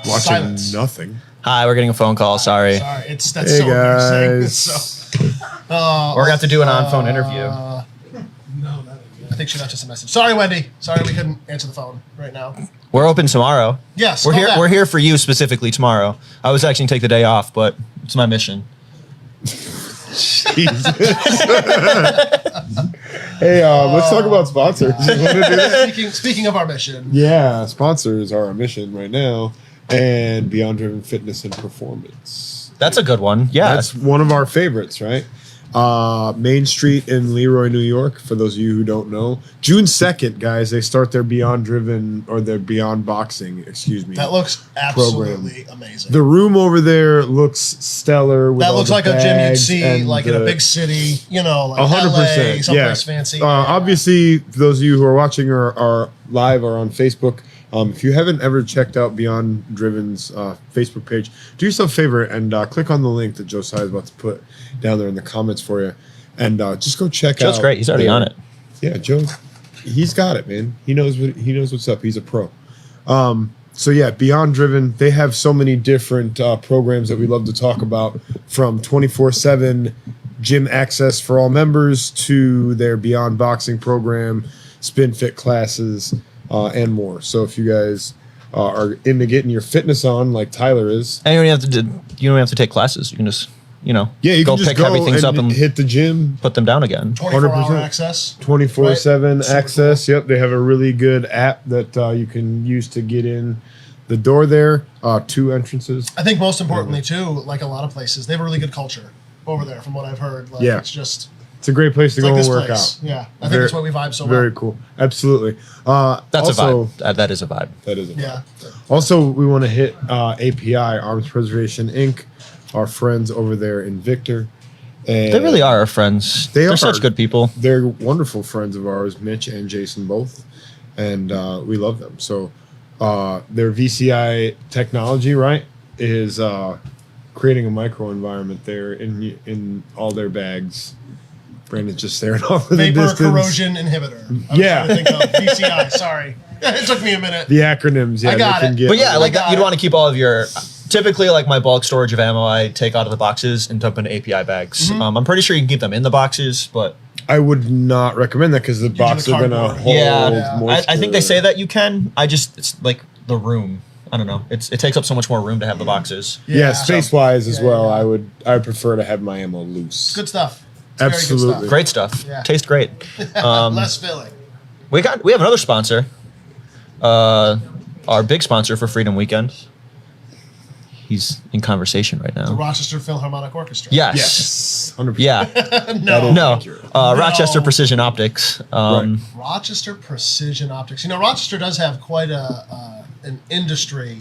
Watching Silence. nothing. Hi, we're getting a phone call. Sorry. Sorry, that's Hey, so embarrassing. guys. So, We're going to have to do an on-phone interview. I think she left us a message. Sorry, Wendy. Sorry we couldn't answer the phone right now. We're open tomorrow. Yes, We're call here. back. We're here for you specifically tomorrow. I was actually going to take the day off, but it's my mission. Jesus. Hey, let's talk about sponsors. You wanna do that? Speaking of our mission. Yeah, sponsors are our mission right now, and Beyond Driven Fitness and Performance. That's a good one. Yeah. That's one of our favorites, right? Main Street in Leroy, New York. For those of you who don't know, June 2nd, guys, they start their Beyond Driven or their Beyond Boxing. Excuse me. That looks absolutely amazing. The room over there looks stellar. With That all looks the like a gym you'd bags see and like in a big city, like 100%, LA, someplace fancy. Obviously, those of you who are watching are live or on Facebook. If you haven't ever checked out Beyond Driven's Facebook page, do yourself a favor and click on the link that Josiah is about to put down there in the comments for you, and just go check out. Joe's great. He's already on it. Yeah, Joe, he's got it, man. He knows what's up. He's a pro. So yeah, Beyond Driven, they have so many different programs that we love to talk about, from 24/7 gym access for all members to their Beyond Boxing program, Spin Fit classes, and more. So if you guys are into getting your fitness on, like Tyler is, And you don't have to take classes. You can just, yeah, you go can just pick go heavy things up and hit the gym. put them down again. 24-hour 100%. access. 24/7 Right. access. Yep, they have a really good app that you can use to get in the door there. 2 entrances. I think most importantly too, like a lot of places, they have a really good culture over there, from what I've heard. Like, Yeah. it's a great place to like go and this work place. out. Yeah, I think that's why we vibe so Very well. cool. Absolutely. That's also, a vibe. That is a vibe. That is a vibe. Yeah. Also, we want to hit API, Arms Preservation Inc., our friends over there in Victor. And They really are our friends. They're are. such good people. They're wonderful friends of ours, Mitch and Jason both, and we love them. So their VCI technology, right, is creating a microenvironment there in all their bags. Brandon's just staring off in the Vapor distance. corrosion inhibitor. I was Yeah. trying to think of VCI. Sorry, it took me a minute. The acronyms, yeah, I got they can it. get. But yeah, like got you'd it. want to keep all of your. Typically, like my bulk storage of ammo, I take out of the boxes and dump into API bags. Mm-hmm. I'm pretty sure you can keep them in the boxes, but I would not recommend that because the box the are gonna cardboard. hold. yeah, I think they moisture. say that you can. It's like the room. I don't know. It takes up so much more room to have the boxes. Yeah, space wise as Yeah, well. yeah. I would prefer to have my ammo loose. Good stuff. It's very good Absolutely. stuff. Great stuff. Yeah. Tastes great. Less filling. We have another sponsor. Our big sponsor for Freedom Weekend. He's in conversation right The now. Rochester Philharmonic Orchestra. Yes. Yes, 100%. Yeah. No. No. Rochester Precision Optics. Right. Rochester Precision Optics. Rochester does have quite an industry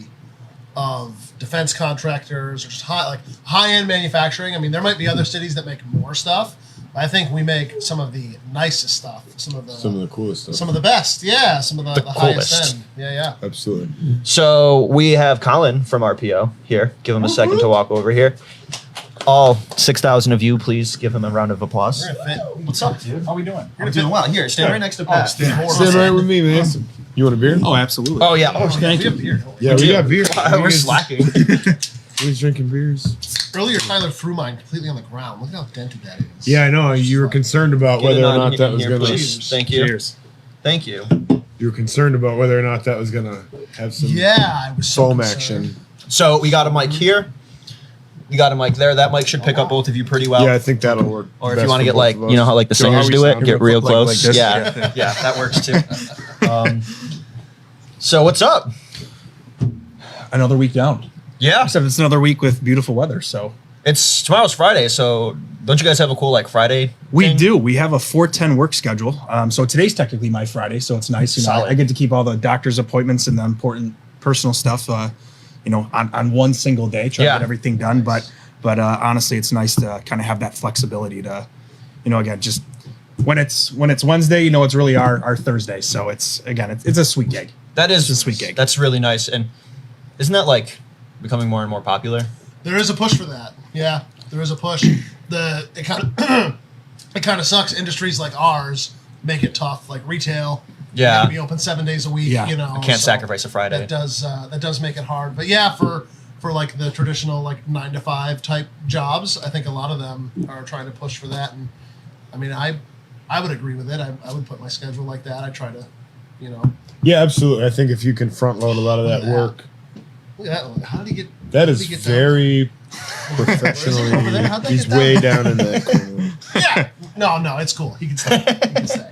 of defense contractors or just high-end manufacturing. I mean, there might be other cities that make more stuff. But I think we make some of the nicest stuff. Some of the coolest stuff. Some of the best. Yeah, some of the highest coolest. end. Yeah. Absolutely. So we have Collin from RPO here. Give him a second to walk over here. All 6,000 of you, please give him a round of applause. You're gonna fit. What's up, dude? How we doing? I'm doing well. Here, stand right next to Pat. Stand right with me, man. You want a beer? Oh, absolutely. Oh, yeah. Oh, thank you. Yeah, we got beer. We're slacking. He's drinking beers. Earlier, Tyler threw mine completely on the ground. Look how dented that is. Yeah, I know. You were concerned about Get it whether or on not that was here, gonna. please. Thank you. Cheers. Thank you. You were concerned about whether or not that was gonna have some Yeah, I was so foam concerned. action. So we got a mic here. You got a mic there. That mic should pick up both of you pretty well. Yeah, I think that'll work. Or if best you want to for get both like, of us. you know how like the Joe, how singers we do it, sound? get real Like close. this? Yeah, yeah, that works too. So what's up? Another week down. Yeah, Except it's another week with beautiful weather. So tomorrow's Friday. So don't you guys have a cool like Friday? we thing? do. We have a 4:10 work schedule. So today's technically my Friday. So it's nice. Solid. I get to keep all the doctor's appointments and the important personal stuff. On one single day, try to Yeah. get everything done. But honestly, it's nice to kind of have that flexibility to, again, just when it's Wednesday, it's really our Thursday. So it's a sweet gig. That is a sweet gig. That's really nice. And isn't that like becoming more and more popular? There is a push for that. Yeah, there is a push. It kind of sucks. Industries like ours make it tough, like retail. Yeah. to be open 7 days a week. Yeah. You know, I can't so sacrifice a Friday. That does make it hard. But yeah, for like the traditional like 9 to 5 type jobs, I think a lot of them are trying to push for that. And I mean, I would agree with it. I would put my schedule like that. I try to, you know. Yeah, absolutely. I think if you can front load a lot of that work, Look at that. How did he get? that how is did he get down very Over there? professionally. He's How'd that way get down in that corner. Yeah. No, it's cool. He can stay. He can stay.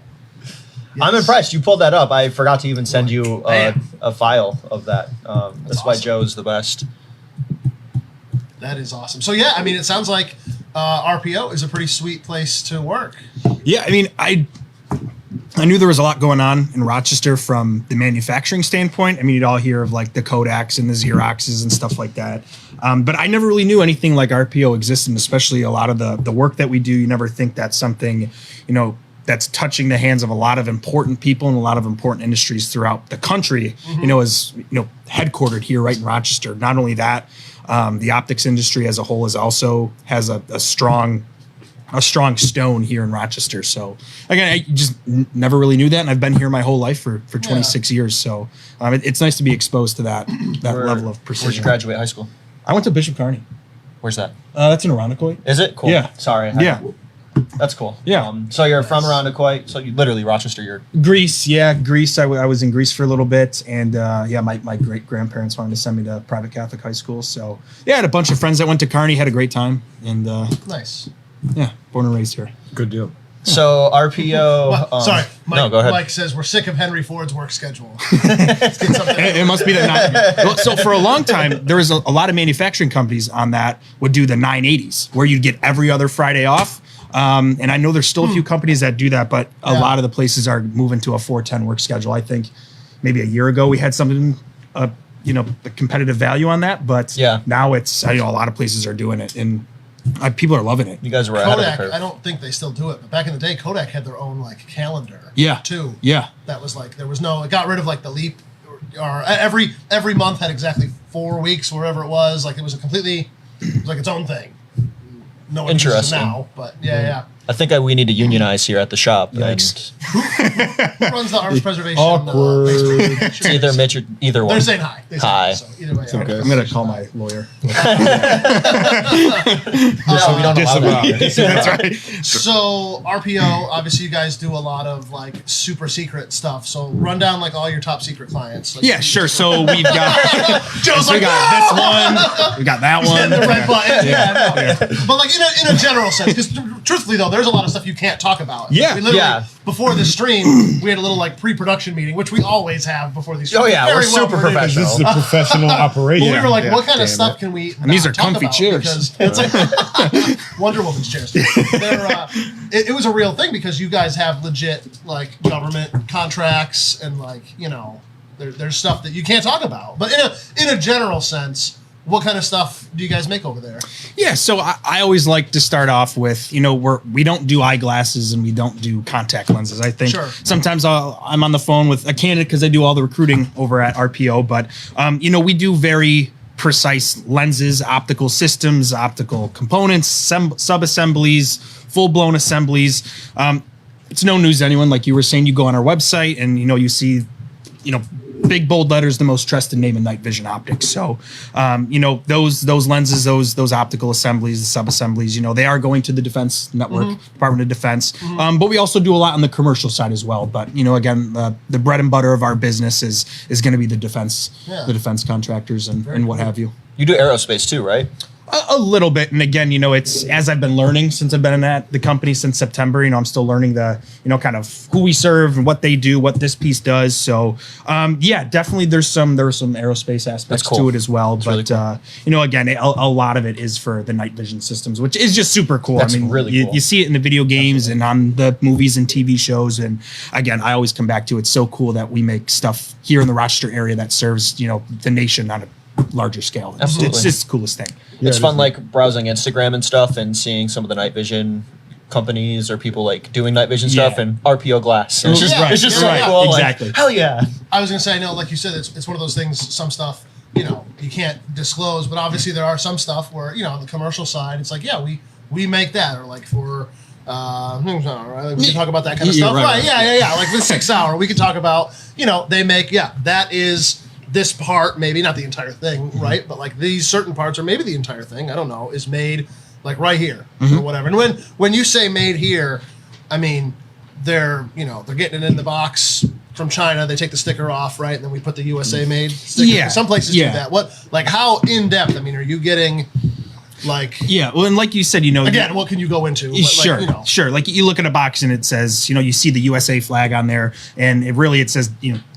I'm Yes. impressed. You pulled that up. I forgot to even send you Damn. a file of that. That's why awesome. Joe's the best. That is awesome. So yeah, I mean, it sounds like RPO is a pretty sweet place to work. Yeah, I mean, I knew there was a lot going on in Rochester from the manufacturing standpoint. I mean, you'd all hear of like the Kodaks and the Xeroxes and stuff like that. But I never really knew anything like RPO existed, and especially a lot of the work that we do. You never think that's something, you know, that's touching the hands of a lot of important people and a lot of important industries throughout the country, you know, is, you know, headquartered here right in Rochester. Not only that, the optics industry as a whole has a strong stone here in Rochester. So again, I just never really knew that, and I've been here my whole life for 26 years. So it's nice to be exposed to that level of precision. Where'd you graduate high school? I went to Bishop Kearney. Where's that? That's in Irondequoit. Is it? Cool. Yeah. Sorry. Yeah. That's cool. Yeah. So you're from Irondequoit. So you literally Rochester. You're Greece, yeah, Greece. I was in Greece for a little bit, and my great grandparents wanted to send me to private Catholic high school. So yeah, I had a bunch of friends that went to Kearney, had a great time, and Nice. yeah, born and raised here. Good deal. so RPO. Well, sorry, Mike, no, go ahead. Mike says we're sick of Henry Ford's work schedule. Let's get something. It must be that. Well, so for a long time, there was a lot of manufacturing companies on that would do the 980s, where you'd get every other Friday off. And I know there's still a few companies that do that, but a lot of the places are moving to a 4-10 work schedule. I think maybe a year ago we had something, a competitive value on that, but now it's, a lot of places are doing it, and people are loving it. You guys were ahead of the Kodak, curve. I don't think they still do it, but back in the day, Kodak had their own like calendar. Yeah. Too. Yeah. That was like it got rid of like the leap, or every month had exactly 4 weeks, wherever it was. Like it was like its own thing. No one uses it Interesting. now, but yeah. I think we need to unionize here at the shop. Yikes. Who runs the arms preservation? Awkward. It's either Mitch or either one. They're saying hi. They say Hi. So either way, okay. I'm gonna call my lawyer. So we don't allow that. That's right. So RPO, obviously, you guys do a lot of like super secret stuff. So run down like all your top secret clients. Like, Yeah, sure. So we've got Joe's we like, got this one, we got that one. the red button. Yeah, no. But like in a general sense, because truthfully though, there's a lot of stuff you can't talk about. Yeah. We literally, Yeah. before the stream, we had a little like pre-production meeting, which we always have before these streams. Oh, yeah, we're super produced. professional. This is a professional operation. But we were like, Yeah, what kind of damn stuff it. can we? And these not are talk comfy about? chairs. Because it's like Wonder Woman's chairs. It was a real thing because you guys have legit like government contracts and like there's stuff that you can't talk about. But in a general sense, what kind of stuff do you guys make over there? Yeah, so I always like to start off with, we don't do eyeglasses and we don't do contact lenses. I think Sure. sometimes I'm on the phone with a candidate because I do all the recruiting over at RPO, but we do very precise lenses, optical systems, optical components, sub-assemblies, full-blown assemblies. It's no news to anyone. Like you were saying, you go on our website and you see big bold letters, the most trusted name in night vision optics. So, those lenses, those optical assemblies, the sub-assemblies, they are going to the Defense Network, Department of Defense. But we also do a lot on the commercial side as well. But, again, the bread and butter of our business is going to be the defense contractors and what have you. You do aerospace too, right? A little bit, and again, it's as I've been learning since I've been at the company since September. I'm still learning the, kind of who we serve and what they do, what this piece does. So, definitely there were some aerospace aspects cool. to it as well. That's But really again, a lot of it is for the night vision systems, which is just super cool. That's really cool. You see it in the video games and on the movies and TV shows. And again, I always come back to it's so cool that we make stuff here in the Rochester area that serves the nation on a larger scale. Absolutely. It's just the coolest thing. It's fun, like browsing Instagram and stuff, and seeing some of the night vision companies or people like doing night vision stuff Yeah. and RPO glass. And it's just, Right, it's just right, so cool. exactly. Like, hell yeah. I was gonna say, no, like you said, it's one of those things. Some stuff, you can't disclose, but obviously there are some stuff where, on the commercial side, it's like, yeah, we make that, or like for We can talk about that kind of stuff. Right. Yeah. Like the 6 hour, we can talk about, they make, that is this part, maybe not the entire thing, right? But like these certain parts, or maybe the entire thing, I don't know, is made like right here or whatever. And when you say made here, I mean, they're getting it in the box from China. They take the sticker off, right? And then we put the USA made sticker. Yeah. Some places do that. How in depth? I mean, are you getting well, and like you said, again, what can you go into? Sure. Like you look at a box and it says, you see the USA flag on there, and it says,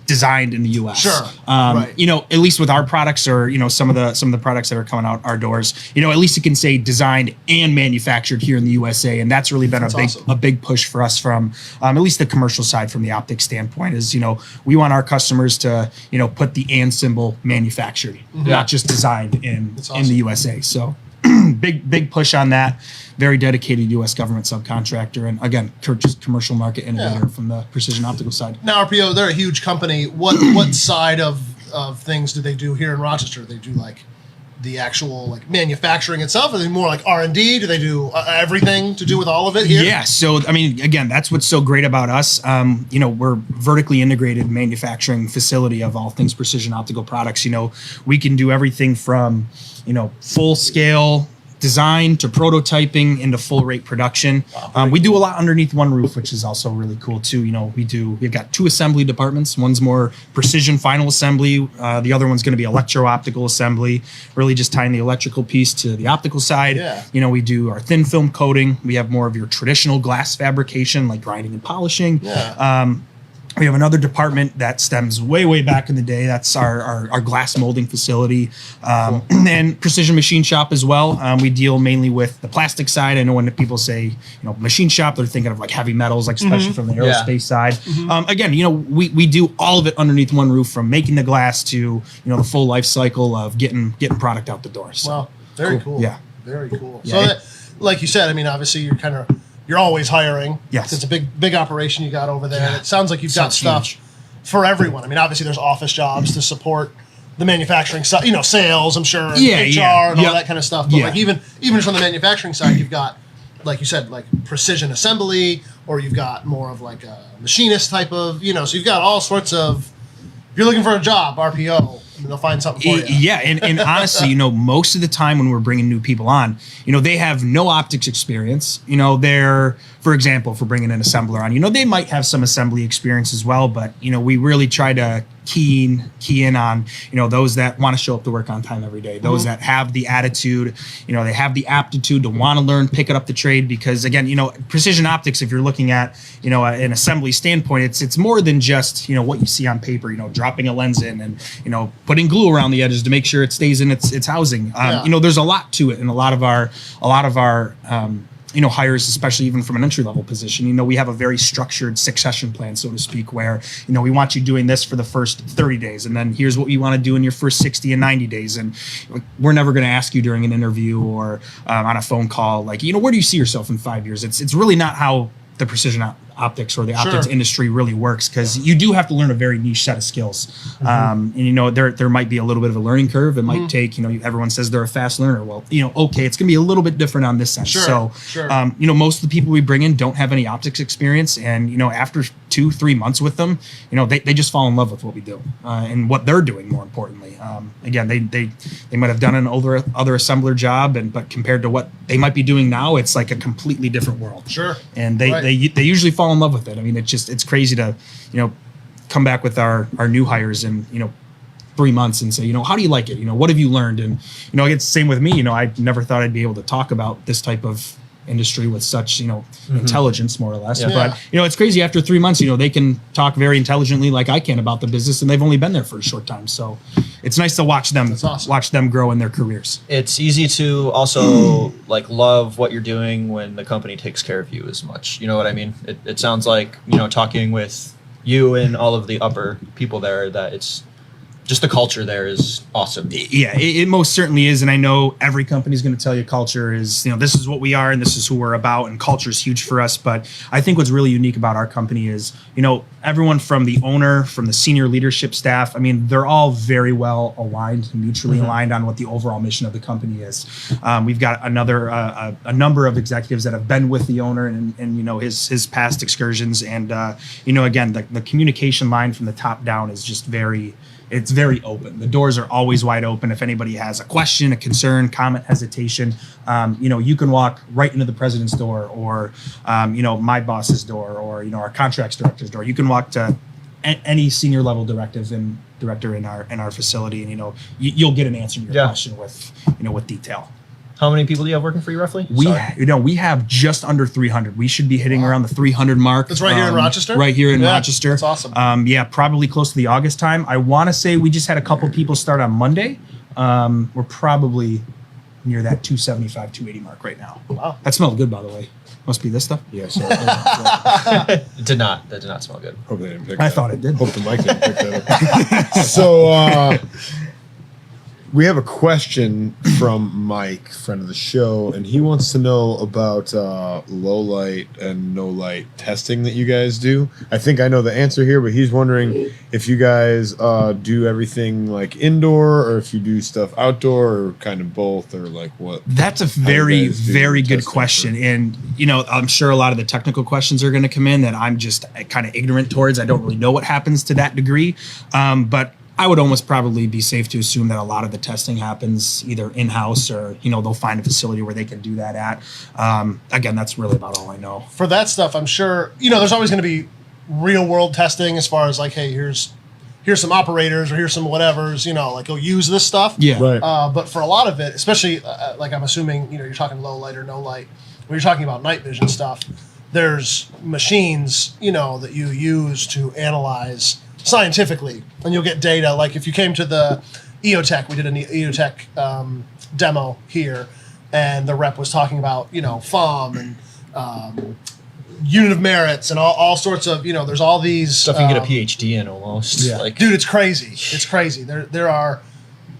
designed in the U.S. Sure. Right. At least with our products, or some of the products that are coming out our doors, at least it can say designed and manufactured here in the USA, and that's really been a big push for us from at least the commercial side, from the optics standpoint. Is we want our customers to put the and symbol manufactured, not just designed in the USA. So big push on that. Very dedicated U.S. government subcontractor, and again, just commercial market innovator from the precision optical side. Now, RPO, they're a huge company. What side of things do they do here in Rochester? They do like the actual manufacturing itself? Are they more like R&D? Do they do everything to do with all of it here? Yeah. So I mean, again, that's what's so great about us. We're vertically integrated manufacturing facility of all things precision optical products. We can do everything from full scale design to prototyping into full rate production. We do a lot underneath one roof, which is also really cool too. We've got 2 assembly departments. One's more precision final assembly. The other one's going to be electro-optical assembly, really just tying the electrical piece to the optical side. Yeah. We do our thin film coating. We have more of your traditional glass fabrication, like grinding and polishing. Yeah. We have another department that stems way back in the day. That's our glass molding facility, and precision machine shop as well. We deal mainly with the plastic side. I know when people say machine shop, they're thinking of like heavy metals, like especially from the aerospace side. Again, we do all of it underneath one roof, from making the glass to the full life cycle of getting product out the door. So, wow, very cool. Yeah, very cool. Yeah. So, like you said, I mean, obviously you're always hiring. Yes. It's a big operation you got over there. And it sounds like you've got stuff huge for everyone. I mean, obviously there's office jobs to support the manufacturing side, sales, I'm sure, and HR and all that kind of stuff. But even just on the manufacturing side, you've got, like you said, like precision assembly, or you've got more of like a machinist type of, so you've got all sorts of, if you're looking for a job, RPO, they'll find something for you. Yeah, and honestly, most of the time when we're bringing new people on, they have no optics experience. They're, for example, if we're bringing an assembler on, they might have some assembly experience as well, but we really try to key in on those that want to show up to work on time every day, those that have the attitude, they have the aptitude to want to learn, pick it up the trade. Because again, precision optics, if you're looking at an assembly standpoint, it's more than just what you see on paper, dropping a lens in and putting glue around the edges to make sure it stays in its housing. There's a lot to it, and a lot of our hires, especially even from an entry-level position, we have a very structured succession plan, so to speak, where, we want you doing this for the first 30 days, and then here's what you want to do in your first 60 and 90 days. And we're never going to ask you during an interview or on a phone call, like, where do you see yourself in 5 years? It's really not how the precision optics or the optics industry really works, because you do have to learn a very niche set of skills. And there might be a little bit of a learning curve. It might take, everyone says they're a fast learner. Well, okay, it's gonna be a little bit different on this sense. Most of the people we bring in don't have any optics experience, and after 2-3 months with them, they just fall in love with what we do and what they're doing. More importantly, again, they might have done an other assembler job, but compared to what they might be doing now, it's like a completely different world. And they usually fall in love with it. I mean, it's crazy to come back with our new hires in 3 months and say, how do you like it? What have you learned? And it's the same with me. I never thought I'd be able to talk about this type of industry with such intelligence, more or less. But it's crazy. After 3 months, they can talk very intelligently, like I can, about the business, and they've only been there for a short time. So it's nice to watch them grow in their careers. It's easy to also love what you're doing when the company takes care of you as much. You know what I mean? It sounds like talking with you and all of the upper people there, that it's just the culture there is awesome. Yeah, it most certainly is. And I know every company is going to tell you culture is, this is what we are and this is who we're about. And culture is huge for us. But I think what's really unique about our company is, everyone from the owner, from the senior leadership staff, they're all very well aligned, mutually aligned on what the overall mission of the company is. We've got a number of executives that have been with the owner and his past excursions. And, again, the communication line from the top down is just it's very open. The doors are always wide open. If anybody has a question, a concern, comment, hesitation, you can walk right into the president's door or, my boss's door or, our contracts director's door. You can walk to any senior level director in our facility, and you'll get an answer to your question with detail. How many people do you have working for you roughly? We have just under 300. We should be hitting around the 300 mark. That's right here in Rochester? Right here in Rochester. That's awesome. Probably close to the August time. I want to say we just had a couple people start on Monday. We're probably near that 275, 280 mark right now. Wow. That smelled good, by the way. Must be this stuff. Yes. Yeah, That did not smell good. hope they didn't pick I that thought up. it did. Hope the mic didn't pick that up. So we have a question from Mike, friend of the show, and he wants to know about low light and no light testing that you guys do. I think I know the answer here, but he's wondering if you guys do everything like indoor or if you do stuff outdoor or kind of both or like what. That's a very, very good question. And, I'm sure a lot of the technical questions are going to come in that I'm just kind of ignorant towards. I don't really know what happens to that degree. But I would almost probably be safe to assume that a lot of the testing happens either in-house or, they'll find a facility where they can do that at. Again, that's really about all I know. For that stuff, I'm sure, there's always going to be real world testing as far as like, hey, here's some operators or here's some whatevers, like go use this stuff. Yeah. Right. But for a lot of it, especially like I'm assuming, you're talking low light or no light, when you're talking about night vision stuff, there's machines, that you use to analyze scientifically, and you'll get data. Like if you came to the EOTech, we did an EOTech demo here, and the rep was talking about FOM and unit of merits and all sorts of there's all these Stuff you can get a PhD in almost. Yeah. Like, dude, it's crazy. It's crazy. There are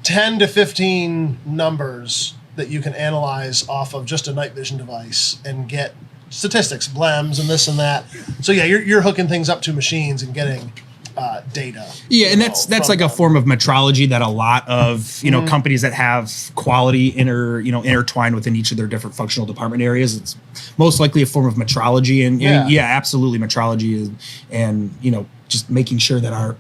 10 to 15 numbers that you can analyze off of just a night vision device and get statistics, blems, and this and that. So yeah, you're hooking things up to machines and getting data. Yeah, and that's like a form of metrology that a lot of companies that have quality intertwined within each of their different functional department areas. It's most likely a form of metrology, and yeah, absolutely metrology is, and just making sure that our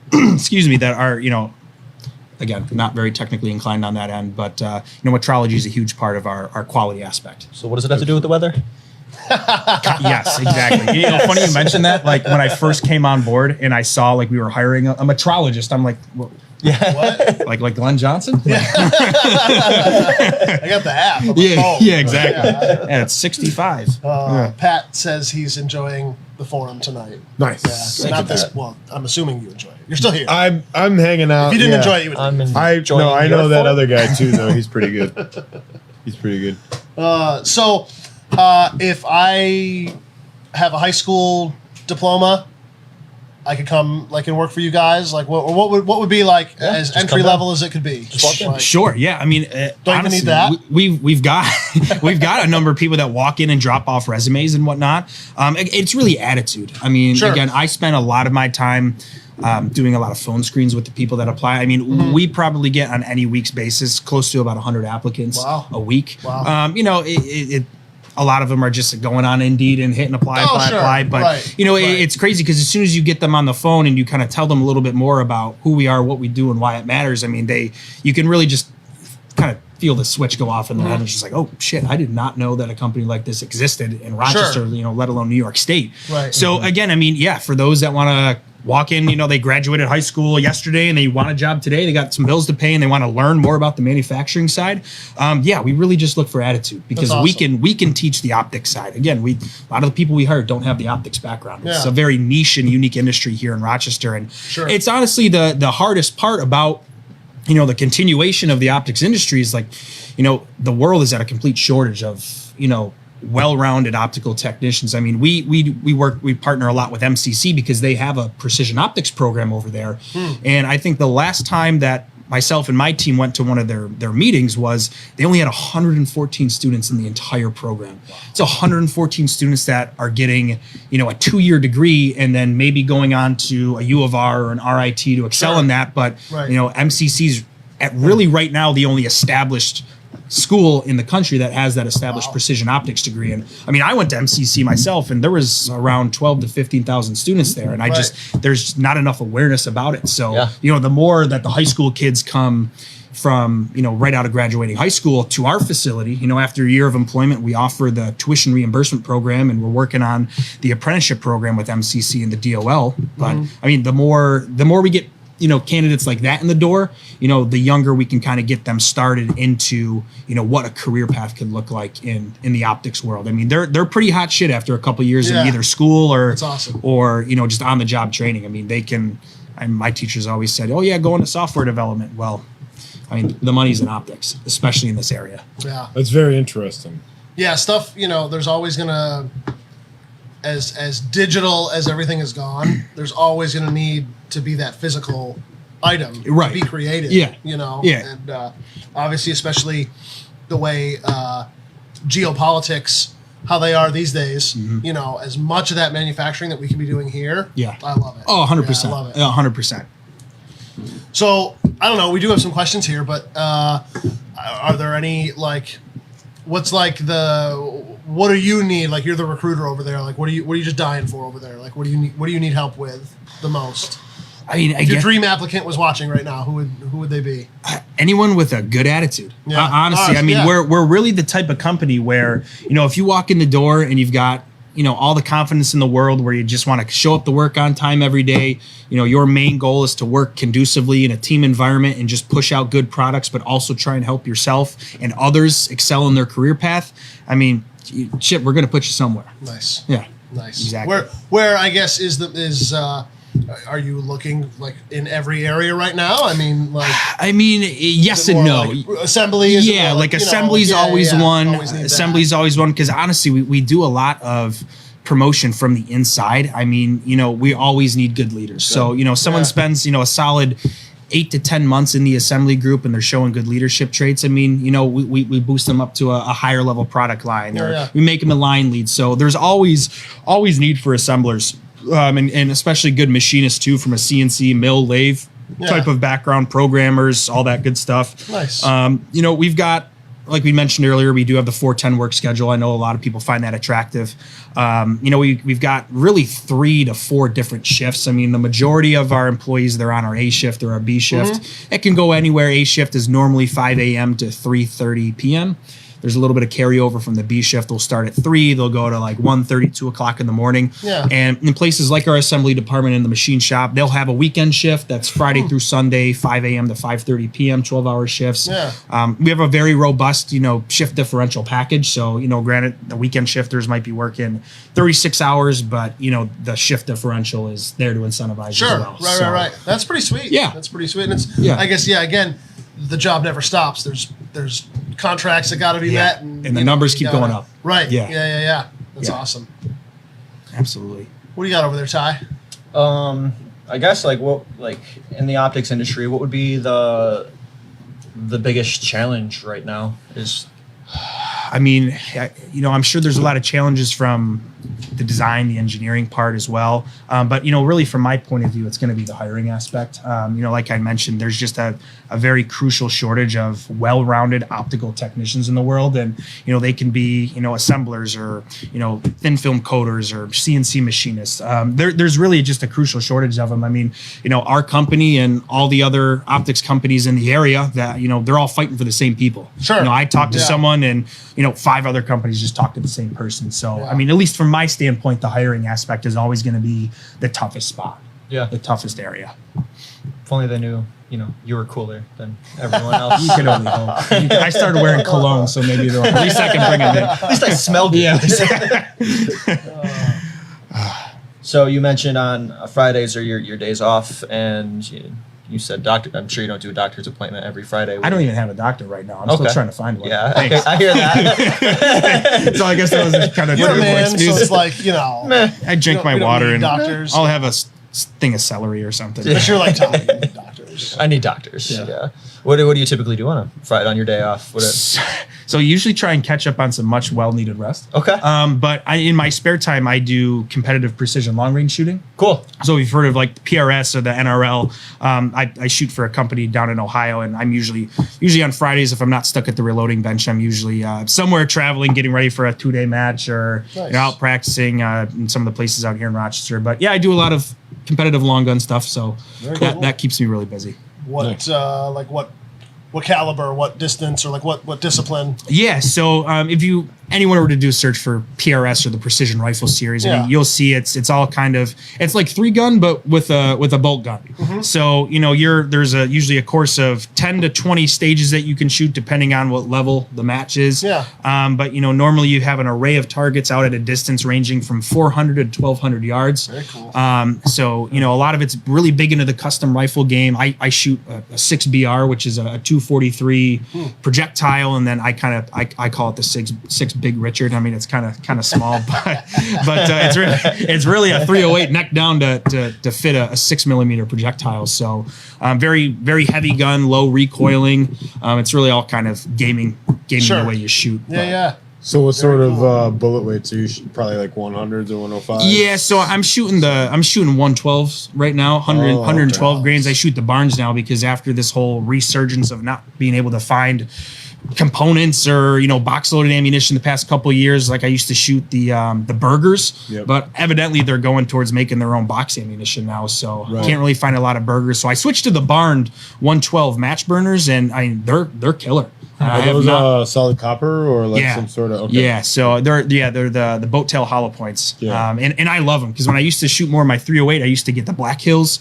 again, not very technically inclined on that end, but metrology is a huge part of our quality aspect. so what does it have to do with the weather? Yes, exactly. Funny you mentioned that. Like when I first came on board and I saw like we were hiring a metrologist, I'm like, what? like Glenn Johnson? I got the app. On my phone. Yeah, exactly. And it's 65. Pat says he's enjoying the forum tonight. Nice. Yeah, not this. Well, I'm assuming you enjoy it. You're still here. I'm hanging out. If you didn't enjoy it, you would. I'm leave. enjoying I your know that form. other guy too though. He's pretty good. He's pretty good. So, if I have a high school diploma, I could come and work for you guys. Like, what would be like as just entry come level as it could be? walk in. Like, Sure. Yeah. I mean, Don't honestly, even need that? We've got we've got a number of people that walk in and drop off resumes and whatnot. It's really attitude. I mean, Sure. again, I spend a lot of my time doing a lot of phone screens with the people that apply. I mean, we probably get on any week's basis close to about 100 applicants a week. Wow. A lot of them are just going on Indeed and hitting apply. But right, it's crazy because as soon as you get them on the phone and you kind of tell them a little bit more about who we are, what we do, and why it matters. I mean, you can really just kind of feel the switch go off in their head. And it's just like, oh shit, I did not know that a company like this existed in Rochester, let alone New York State. Right. So again, I mean, yeah, for those that want to walk in, they graduated high school yesterday and they want a job today, they got some bills to pay and they want to learn more about the manufacturing side. We really just look for attitude because That's awesome. we can teach the optics side. Again, a lot of the people we hire don't have the optics background. It's Yeah. a very niche and unique industry here in Rochester. And it's honestly the hardest part about the continuation of the optics industry is like, the world is at a complete shortage of, well-rounded optical technicians. I mean, we partner a lot with MCC because they have a precision optics program over there. And I think the last time that myself and my team went to one of their meetings was they only had 114 students in the entire program. It's 114 students that are getting, a 2-year degree and then maybe going on to a U of R or an RIT to excel in that. But, MCC's at really right now the only established school in the country that has that established precision optics degree. And I mean, I went to MCC myself and there was around 12 to 15,000 students there. And there's not enough awareness about it. So, the more that the high school kids come from, right out of graduating high school to our facility, after a year of employment, we offer the tuition reimbursement program and we're working on the apprenticeship program with MCC and the DOL. But I mean, the more we get candidates like that in the door, the younger we can kind of get them started into, what a career path could look like in the optics world. I mean, they're pretty hot shit after a couple of years in either school or, That's awesome. or, just on the job training. I mean, they can, my teachers always said, oh yeah, go into software development. Well, I mean, the money's in optics, especially in this area. Yeah. That's very interesting. Yeah. Stuff, there's always going to, as digital as everything has gone, there's always going to need to be that physical item to be created. And obviously, especially the way geopolitics, how they are these days, as much of that manufacturing that we can be doing here, I love it. Oh, 100%. I love it. 100%. So, I don't know, we do have some questions here, but are there any, what's what do you need? Like, you're the recruiter over there. Like, what are you just dying for over there? Like, what do you need help with the most? I mean, if your dream applicant was watching right now, who would they be? Anyone with a good attitude. Yeah. Honestly, I mean, we're really the type of company where, if you walk in the door and you've got, all the confidence in the world, where you just want to show up to work on time every day, your main goal is to work conducively in a team environment and just push out good products, but also try and help yourself and others excel in their career path. I mean, shit, we're going to put you somewhere. Nice. Yeah. Nice. Exactly. Where I guess are you looking like in every area right now? I mean, yes and no. Assembly is assembly's always one. Assembly's always one, because honestly, we do a lot of promotion from the inside. I mean, we always need good leaders. So, someone spends, a solid 8 to 10 months in the assembly group and they're showing good leadership traits. I mean, we boost them up to a higher level product line, or we make them a line lead. So there's always need for assemblers. And especially good machinists too, from a CNC mill lathe type of background, programmers, all that good stuff. Nice. We've got, like we mentioned earlier, we do have the 4-10 work schedule. I know a lot of people find that attractive. We've got really 3 to 4 different shifts. I mean, the majority of our employees, they're on our A shift or our B shift. It can go anywhere. A shift is normally 5 a.m. to 3:30 p.m. There's a little bit of carryover from the B shift. They'll start at 3. They'll go to like 1:30, 2 o'clock in the morning. Yeah. And in places like our assembly department in the machine shop, they'll have a weekend shift that's Friday through Sunday, 5 a.m. to 5:30 p.m., 12-hour shifts. Yeah. We have a very robust, shift differential package. So, granted, the weekend shifters might be working 36 hours, but, the shift differential is there to incentivize as well. Right. That's pretty sweet. Yeah. That's pretty sweet. And I guess, again, the job never stops. There's contracts that got to be met, and the numbers keep going up. Right. Yeah. That's awesome. Absolutely. What do you got over there, Ty? I guess in the optics industry, what would be the biggest challenge right now? I mean, I'm sure there's a lot of challenges from the design, the engineering part as well. But, really from my point of view, it's going to be the hiring aspect. Like I mentioned, there's just a very crucial shortage of well-rounded optical technicians in the world. And, they can be, assemblers or, thin film coaters or CNC machinists. There's really just a crucial shortage of them. I mean, our company and all the other optics companies in the area that, they're all fighting for the same people. Sure. I talked to someone and, 5 other companies just talk to the same person. So, I mean, at least from my standpoint, the hiring aspect is always going to be the toughest spot. Yeah. The toughest area. If only they knew, you were cooler than everyone else. You can only hope. I started wearing cologne, so maybe at least I can bring it in. At least I smell good. Yeah. So you mentioned on Fridays are your days off, and You said doctor. I'm sure you don't do a doctor's appointment every Friday. I don't even have a doctor right now. I'm still trying to find one. Yeah, Thanks. I hear that. So I guess that was just kind of You're a man, so excuse. it's like, you know. I drink my we don't water need and doctors. I'll have a thing of celery or something. But you're like Tom, you need doctors. I need doctors. Yeah. What do you typically do on a Friday on your day off? So usually try and catch up on some much well-needed rest. Okay. But in my spare time, I do competitive precision long-range shooting. Cool. So if you've heard of like the PRS or the NRL, I shoot for a company down in Ohio, and I'm usually on Fridays, if I'm not stuck at the reloading bench, I'm usually somewhere traveling, getting ready for a 2-day match, or out practicing in some of the places out here in Rochester. But yeah, I do a lot of competitive long gun stuff, so that keeps me really busy. What what caliber, what distance, or like what discipline? Yeah, so if anyone were to do a search for PRS or the Precision Rifle series, I mean, you'll see it's all kind of, it's like 3-gun but with a bolt gun. Mm-hmm. So there's usually a course of 10 to 20 stages that you can shoot depending on what level the match is. Yeah. But normally you have an array of targets out at a distance ranging from 400 to 1,200 yards. Very cool. So a lot of it's really big into the custom rifle game. I shoot a 6BR, which is a 243 projectile, and then I call it the six Big Richard. I mean, it's kind of small, but it's really a 308 neck down to fit a 6mm projectile. So very, very heavy gun, low recoiling. It's really all kind of gaming the way you shoot. Yeah. So what sort of bullet weights are you probably like 100s or 105s? Yeah, so I'm shooting 112s right now, 112 grains. I shoot the Barnes now because after this whole resurgence of not being able to find components or box loaded ammunition the past couple of years, like I used to shoot the Burgers, but evidently they're going towards making their own box ammunition now, so can't really find a lot of Burgers. So I switched to the Barnes 112 match burners, and they're killer. Are those solid copper or like some sort of? Okay. Yeah, so they're the boat tail hollow points. Yeah. And I love them because when I used to shoot more of my 308, I used to get the Black Hills,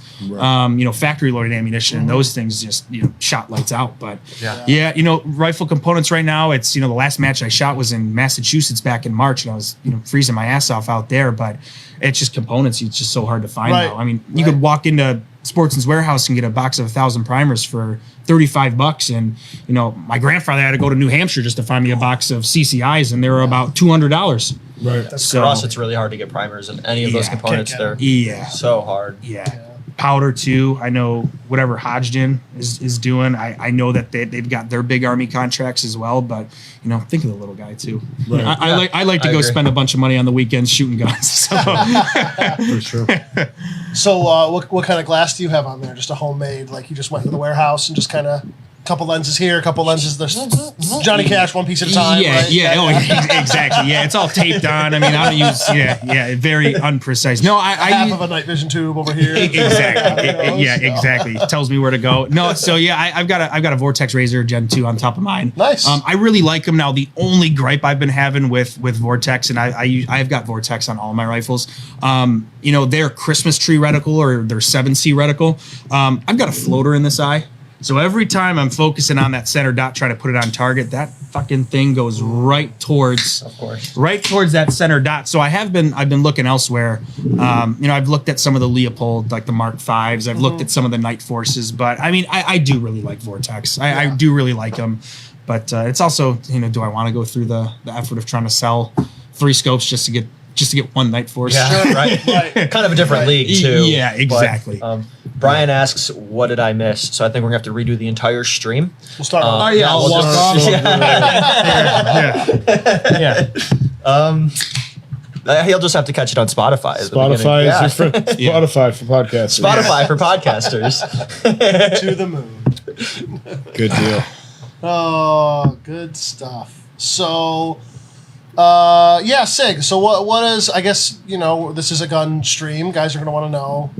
factory loaded ammunition, and those things just shot lights out. But rifle components right now, it's the last match I shot was in Massachusetts back in March, and I was freezing my ass off out there. But it's just components; it's just so hard to find now. I mean, you could walk into Sportsman's Warehouse and get a box of 1,000 primers for $35, and my grandfather had to go to New Hampshire just to find me a box of CCIs, and they were about $200. Right. So for us, it's really hard to get primers and any of those components. They're so hard. Yeah. Powder too. I know whatever Hodgdon is doing. I know that they've got their big Army contracts as well, but think of the little guy too. Right. I like to go spend a bunch of money on the weekends shooting guns. So. For sure. So what kind of glass do you have on there? Just a homemade, like you just went to the warehouse and just kind of couple lenses here, couple lenses there. Johnny Cash, one piece at a time. Yeah, right? Yeah, exactly. Yeah, it's all taped on. I mean, I don't use very unprecise. No, I half of a night vision tube over here. Exactly. Exactly. Tells me where to go. No, so I've got a Vortex Razor Gen 2 on top of mine. Nice. I really like them now. The only gripe I've been having with Vortex, and I've got Vortex on all my rifles. Their Christmas tree reticle or their 7C reticle. I've got a floater in this eye. So every time I'm focusing on that center dot, trying to put it on target, that fucking thing goes right towards that center dot. So I've been looking elsewhere. I've looked at some of the Leopold, like the Mark Vs. I've looked at some of the Night Forces, but I mean, I do really like Vortex. I do really like them, but it's also, do I want to go through the effort of trying to sell 3 scopes just to get one Night Force? Yeah, right. Kind of a different league too. Yeah, exactly. But, Brian asks, "What did I miss?" So I think we're gonna have to redo the entire stream. We'll start. I'll walk off. He'll just have to catch it on Spotify. Spotify is your friend. Spotify for podcasters. Spotify for podcasters. To the moon. Good deal. Oh, good stuff. So, Sig. So what is, I guess, this is a gun stream. Guys are going to want to know,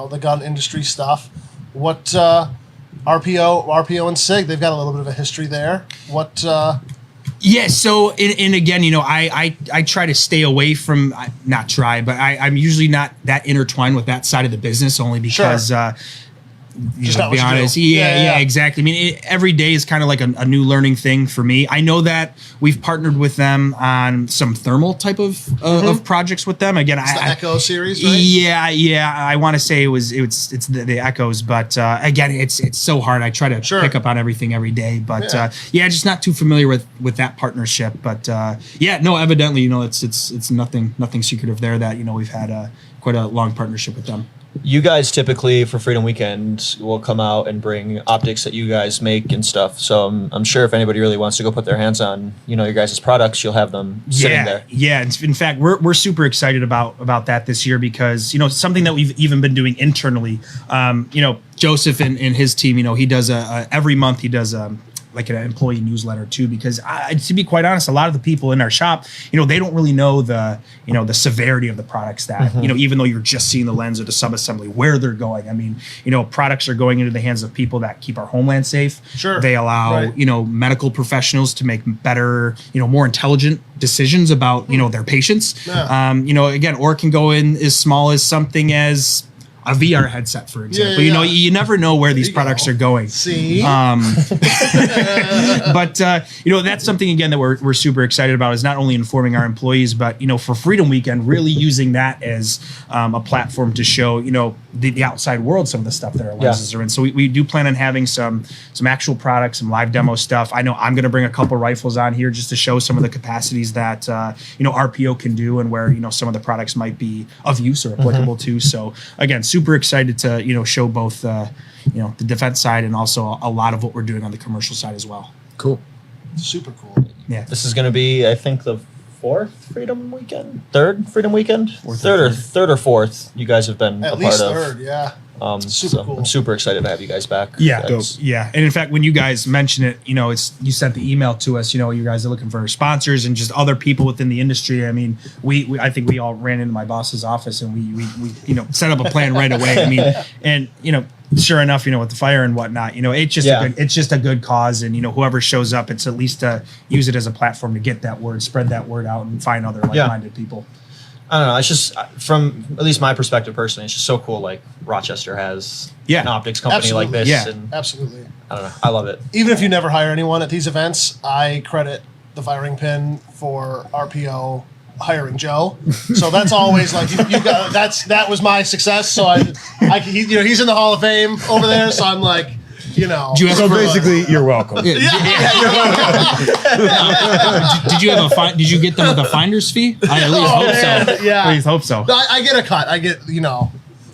the gun industry stuff. What, RPO and Sig, they've got a little bit of a history there. What, Yeah, so and again, I try to stay away from, not try, but I'm usually not that intertwined with that side of the business, only because Just to not be what you do. honest. Yeah. Yeah, exactly. I mean, every day is kind of like a new learning thing for me. I know that we've partnered with them on some thermal type of projects with them. Again, It's the Echo series, right? Yeah. I want to say it's the Echoes, but again, it's so hard. I try to pick up on everything every day, but just not too familiar with that partnership. But evidently, it's nothing secretive there that we've had quite a long partnership with them. You guys typically for Freedom Weekend will come out and bring optics that you guys make and stuff. So I'm sure if anybody really wants to go put their hands on your guys' products, you'll have them sitting there. Yeah. In fact, we're super excited about that this year because something that we've even been doing internally. Joseph and his team, he does every month he does like an employee newsletter too, because to be quite honest, a lot of the people in our shop, they don't really know the severity of the products that, even though you're just seeing the lens or the subassembly, where they're going. I mean, products are going into the hands of people that keep our homeland safe. Sure. They allow, medical professionals to make better, more intelligent decisions about, their patients. Yeah. Again, or it can go in as small as something as a VR headset, for example. Yeah. You never know where these products are going. See? But that's something again that we're super excited about, is not only informing our employees, but for Freedom Weekend, really using that as a platform to show the outside world some of the stuff that our lenses are in. So we do plan on having some actual products, some live demo stuff. I know I'm going to bring a couple rifles on here just to show some of the capacities that RPO can do, and where some of the products might be of use or applicable to. So again, super excited to show both the defense side and also a lot of what we're doing on the commercial side as well. Cool. Super cool. Yeah. This is going to be, I think, the third Freedom Weekend. Third or fourth. You guys have been At a least part third, of. yeah. Super cool. I'm super excited to have you guys back. Yeah, That's- yeah. And in fact, when you guys mention it, it's you sent the email to us. You guys are looking for sponsors and just other people within the industry. I mean, I think we all ran into my boss's office and we set up a plan right away. I mean, and sure enough, with the fire and whatnot, it's just a good cause, and whoever shows up, it's at least to use it as a platform to get that word, spread that word out, and find other like-minded people. I don't know. It's just from at least my perspective personally, it's just so cool. Like Rochester has an optics company like this. Yeah. And Absolutely. I don't know. I love it. Even if you never hire anyone at these events, I credit the firing pin for RPO hiring Joe. So that's always like you got that was my success. So he's in the Hall of Fame over there. So I'm like, So basically, you're welcome. Did you have did you get them with a finder's fee? I at least hope so. Yeah. At least hope so. I get a cut. I get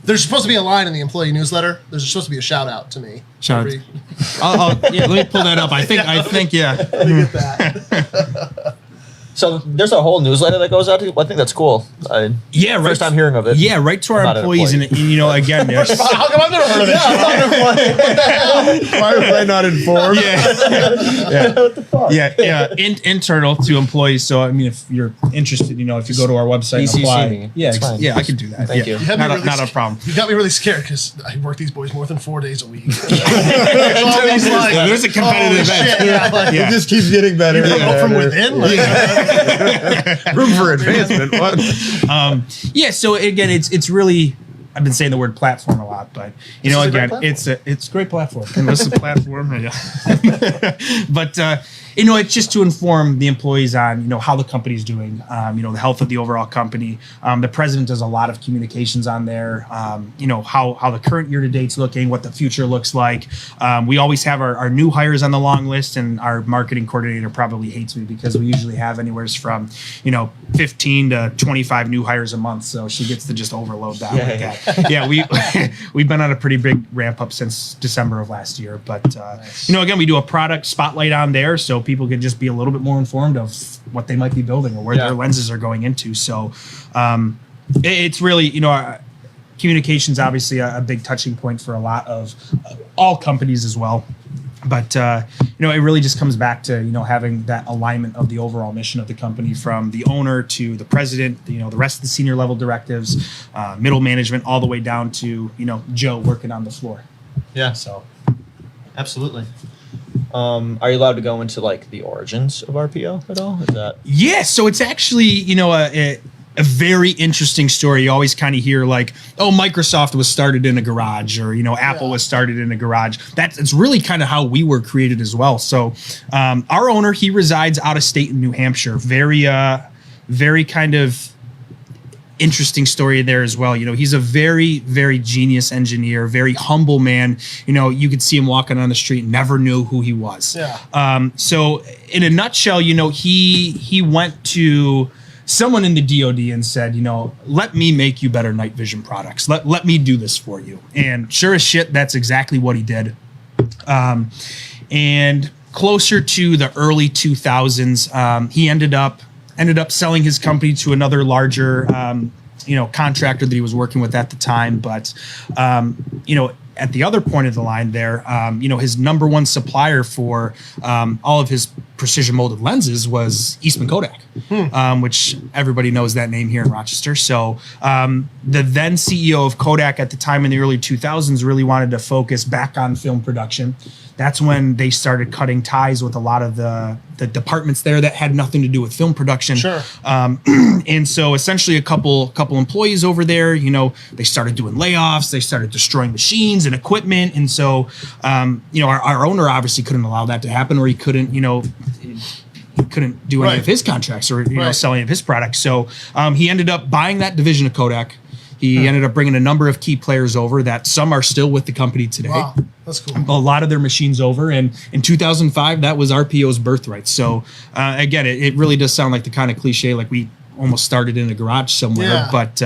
There's supposed to be a line in the employee newsletter. There's supposed to be a shout out to me. Shout out. Let me pull that up. I think yeah. Let me get that. So there's a whole newsletter that goes out to. I think that's cool. First time hearing of it. Yeah, right to our Not an employees, and again, there's How come I've never heard of it? Why was I not informed? internal to employees. So I mean, if you're interested, if you go to our website and BCC apply, me. It's fine. I can do that. Thank you. Not a problem. You got me really scared because I work these boys more than 4 days a week. There's a competitive edge. It just keeps getting better. From within. Room for advancement. What? So again, it's really, I've been saying the word platform a lot, but again, it's a great platform. And this is a platform. But it's just to inform the employees on how the company's doing, the health of the overall company. The president does a lot of communications on there. How the current year to date's looking, what the future looks like. We always have our new hires on the long list, and our marketing coordinator probably hates me because we usually have anywhere from 15 to 25 new hires a month. So she gets to just overload that with that. Yeah, we've been on a pretty big ramp up since December of last year. But again, we do a product spotlight on there, so people can just be a little bit more informed of what they might be building or where their lenses are going into. So it's really communication's obviously a big touching point for a lot of all companies as well. But it really just comes back to having that alignment of the overall mission of the company, from the owner to the president, the rest of the senior level directives, middle management, all the way down to Joe working on the floor. Yeah. So absolutely. Are you allowed to go into like the origins of RPO at all? Is that yeah, so it's actually a very interesting story. You always kind of hear like, oh, Microsoft was started in a garage, or Apple was started in a garage. It's really kind of how we were created as well. So our owner, he resides out of state in New Hampshire. Very kind of interesting story there as well. He's a very, very genius engineer, very humble man. You could see him walking on the street, never knew who he was. Yeah. So in a nutshell, he went to someone in the DoD and said, let me make you better night vision products. Let me do this for you. And sure as shit, that's exactly what he did. And closer to the early 2000s, he ended up selling his company to another larger, contractor that he was working with at the time. But, at the other point of the line there, his number one supplier for all of his precision molded lenses was Eastman Kodak, which everybody knows that name here in Rochester. So the then CEO of Kodak at the time in the early 2000s really wanted to focus back on film production. That's when they started cutting ties with a lot of the departments there that had nothing to do with film production. Sure. And so essentially a couple employees over there, they started doing layoffs, they started destroying machines and equipment. And so, our owner obviously couldn't allow that to happen, or he couldn't, he couldn't do any of his contracts or, sell any of his products. So he ended up buying that division of Kodak. He ended up bringing a number of key players over that some are still with the company today. Wow, that's cool. A lot of their machines over. And in 2005, that was RPO's birthright. So again, it really does sound like the kind of cliche, like we almost started in a garage somewhere. Yeah. But,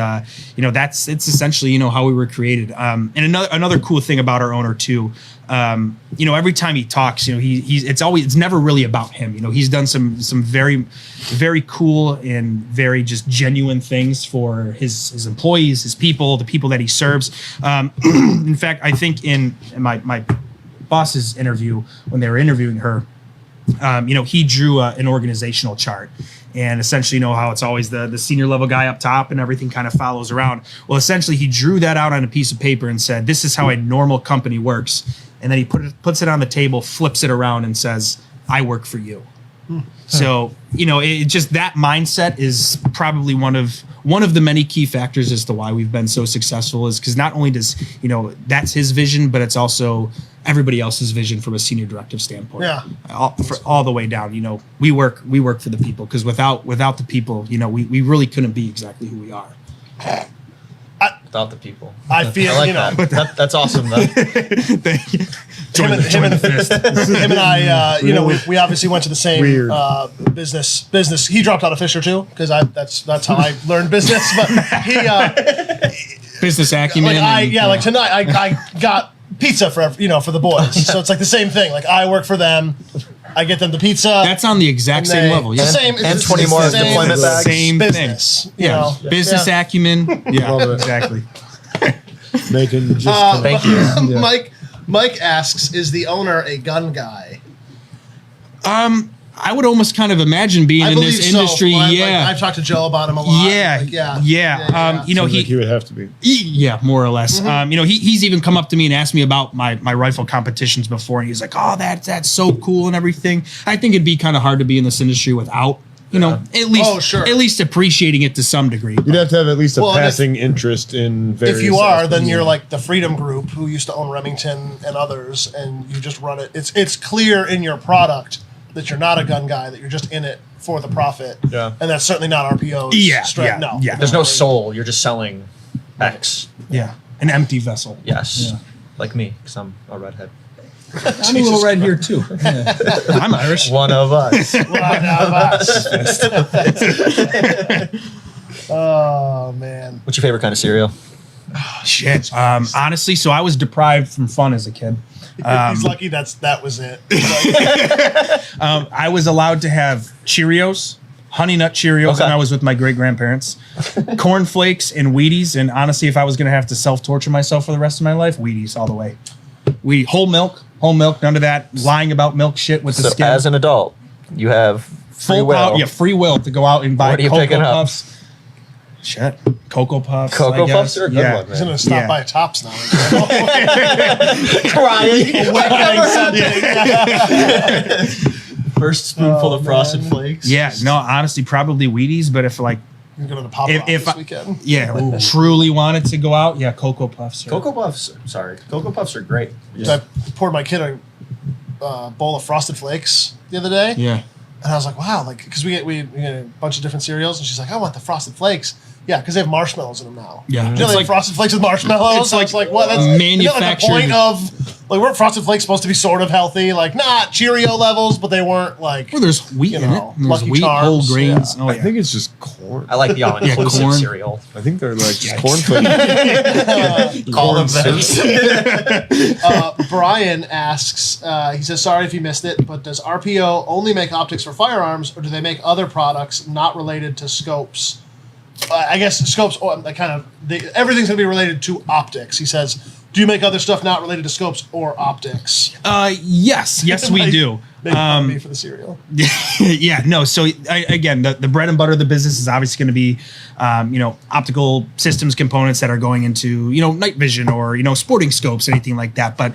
it's essentially, how we were created. And another cool thing about our owner too, every time he talks, it's never really about him. He's done some very, very cool and very just genuine things for his employees, his people, the people that he serves. In fact, I think in my boss's interview, when they were interviewing her, he drew an organizational chart. And essentially, how it's always the senior level guy up top and everything kind of follows around. Well, essentially, he drew that out on a piece of paper and said, this is how a normal company works. And then he puts it on the table, flips it around and says, I work for you. So, it just that mindset is probably one of the many key factors as to why we've been so successful, is because not only does, that's his vision, but it's also everybody else's vision from a senior directive standpoint. Yeah. All the way down, we work for the people, because without the people, we really couldn't be exactly who we are. Without the people. I feel, I like that. That's awesome, though. Thank you. Him and I, we obviously went to the same business. He dropped out of Fisher too, because that's how I learned business. But he business acumen. Like tonight I got pizza for the boys. So it's like the same thing. Like I work for them. I get them the pizza. That's on the exact same level. Yeah. And 20 more deployment bags. Same business, thing. Yeah. Business acumen. Yeah, exactly. Making just Thank you. Yeah. Mike asks, is the owner a gun guy? I would almost kind of imagine being in this industry. I've talked to Joe about him a lot. Seems like he would have to be. Yeah, more or less. He's even come up to me and asked me about my rifle competitions before, and he's like, "Oh, that's so cool and everything." I think it'd be kind of hard to be in this industry without, at least appreciating it to some degree. You'd have to have at least a passing interest in various. If you are, then you're like the Freedom Group, who used to own Remington and others, and you just run it. It's clear in your product that you're not a gun guy, that you're just in it for the profit. Yeah. And that's certainly not RPO's strength. No. Yeah. There's no soul. You're just selling X. Yeah. An empty vessel. Yes. Yeah. Like me, because I'm a redhead. I'm a little red here too. Yeah. I'm Irish. One of us. Oh, man. What's your favorite kind of cereal? Shit. Honestly, so I was deprived from fun as a kid. He's lucky that was it. I was allowed to have Cheerios, Honey Nut Cheerios, when I was with my great-grandparents, Corn Flakes, and Wheaties. And honestly, if I was going to have to self-torture myself for the rest of my life, Wheaties all the way. Whole milk, none of that lying about milk shit with the skin. As an adult, you have free will. Free will to go out and buy What are you Cocoa picking up? Puffs. Shit. Cocoa Puffs. Cocoa I guess. Puffs are a good one, He's man. going to stop by a Tops now. Crying. Something. First spoonful of Frosted Flakes. Yeah, no, honestly, probably Wheaties. But if You can go to the Pop Rock If this I- weekend. Yeah, truly wanted to go out. Yeah, Cocoa Puffs. Cocoa Puffs. Sorry, Cocoa Puffs are great. So I poured my kid a bowl of Frosted Flakes the other day. Yeah. And I was like, wow, like, because we get a bunch of different cereals, and she's like, I want the Frosted Flakes. Yeah, because they have marshmallows in them now. Yeah. You know, It's they have like- Frosted Flakes with marshmallows. it's So like it's like, what? That's Like the manufactured- point of, like, weren't Frosted Flakes supposed to be sort of healthy? Like, not Cheerio levels, but they weren't like. Well, there's wheat You in it. know, And there's Lucky wheat, whole Charms, grains. yeah. Oh, I yeah. think it's just corn. I like the all-inclusive corn. cereal. I think they're like just cornflakes. Call them Corn this. Brian asks, he says, sorry if you missed it, but does RPO only make optics for firearms, or do they make other products not related to scopes? I guess scopes, everything's going to be related to optics. He says, do you make other stuff not related to scopes or optics? Yes, we do. Make fun of me for the cereal. Yeah, no. So again, the bread and butter of the business is obviously going to be, optical systems components that are going into, night vision or, sporting scopes, anything like that. But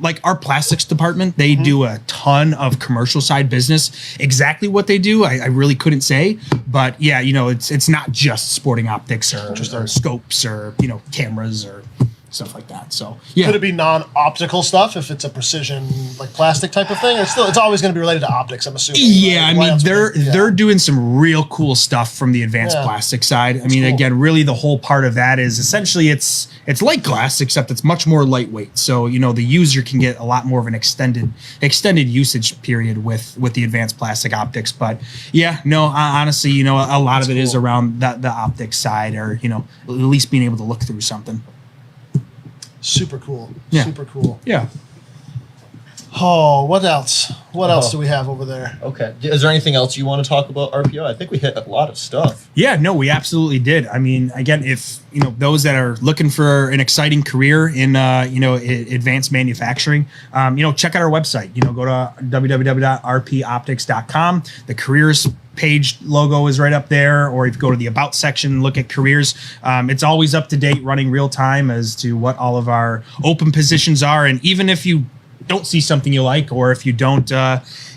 like our plastics department, they do a ton of commercial side business. Exactly what they do, I really couldn't say. But yeah, it's not just sporting optics or scopes or, cameras or stuff like that. So yeah. Could it be non-optical stuff if it's a precision, like plastic type of thing? It's always going to be related to optics, I'm assuming. Yeah, right? I Why mean else would they're doing some real cool stuff from the advanced Yeah. plastic side. I mean, cool. again, really the whole part of that is essentially it's like glass except it's much more lightweight. So the user can get a lot more of an extended usage period with the advanced plastic optics. But yeah, no, honestly, a lot of it is cool. around the optics side, or at least being able to look through something. Super cool. Yeah. Super cool. Yeah. Oh, what else? What else Oh. do we have over there? Okay. Is there anything else you want to talk about RPO? I think we hit a lot of stuff. Yeah, no, we absolutely did. I mean, again, if those that are looking for an exciting career in advanced manufacturing, check out our website. Go to www.rpoptics.com. The careers page logo is right up there, or if you go to the about section, look at careers. It's always up to date, running real time as to what all of our open positions are. And even if you don't see something you like, or if you don't,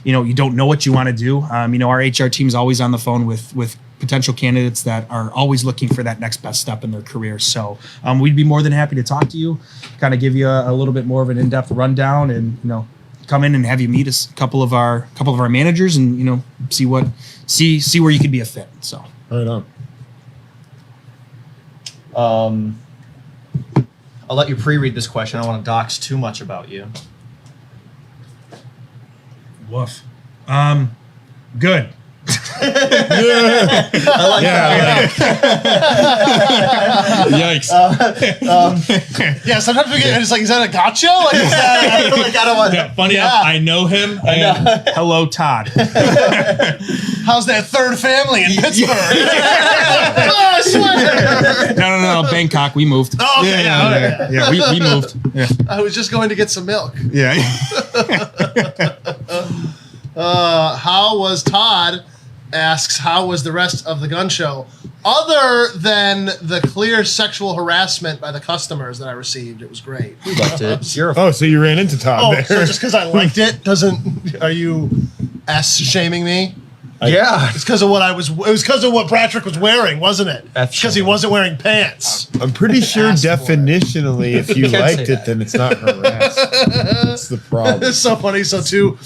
you don't know what you want to do, our HR team is always on the phone with potential candidates that are always looking for that next best step in their career. So we'd be more than happy to talk to you, kind of give you a little bit more of an in-depth rundown, and come in and have you meet a couple of our managers, and see where you could be a fit. So Right on. I'll let you pre-read this question. I don't want to dox too much about you. woof. Good. Yikes. Yeah, sometimes we get, it's like, is that a gotcha? Like, is that, I don't want Yeah, funny enough, I know him. Hello, Todd. how's that third family in Pittsburgh? Oh, I swear. No, Bangkok. We moved. Oh, okay, yeah, we moved. Yeah. I was just going to get some milk. Yeah. How was Todd asks, how was the rest of the gun show? Other than the clear sexual harassment by the customers that I received, it was great. We liked it. You're a Oh, so you ran into Todd Oh, there. so just because I liked it doesn't? Are you shaming me? yeah. It's because of what I was. It was because of what Patrick was wearing, wasn't it? That's Because he true. wasn't wearing pants. I'm pretty sure Asked for it. definitionally, if you can't say liked it, that. then it's not harassment. That's the problem. It's so funny. So two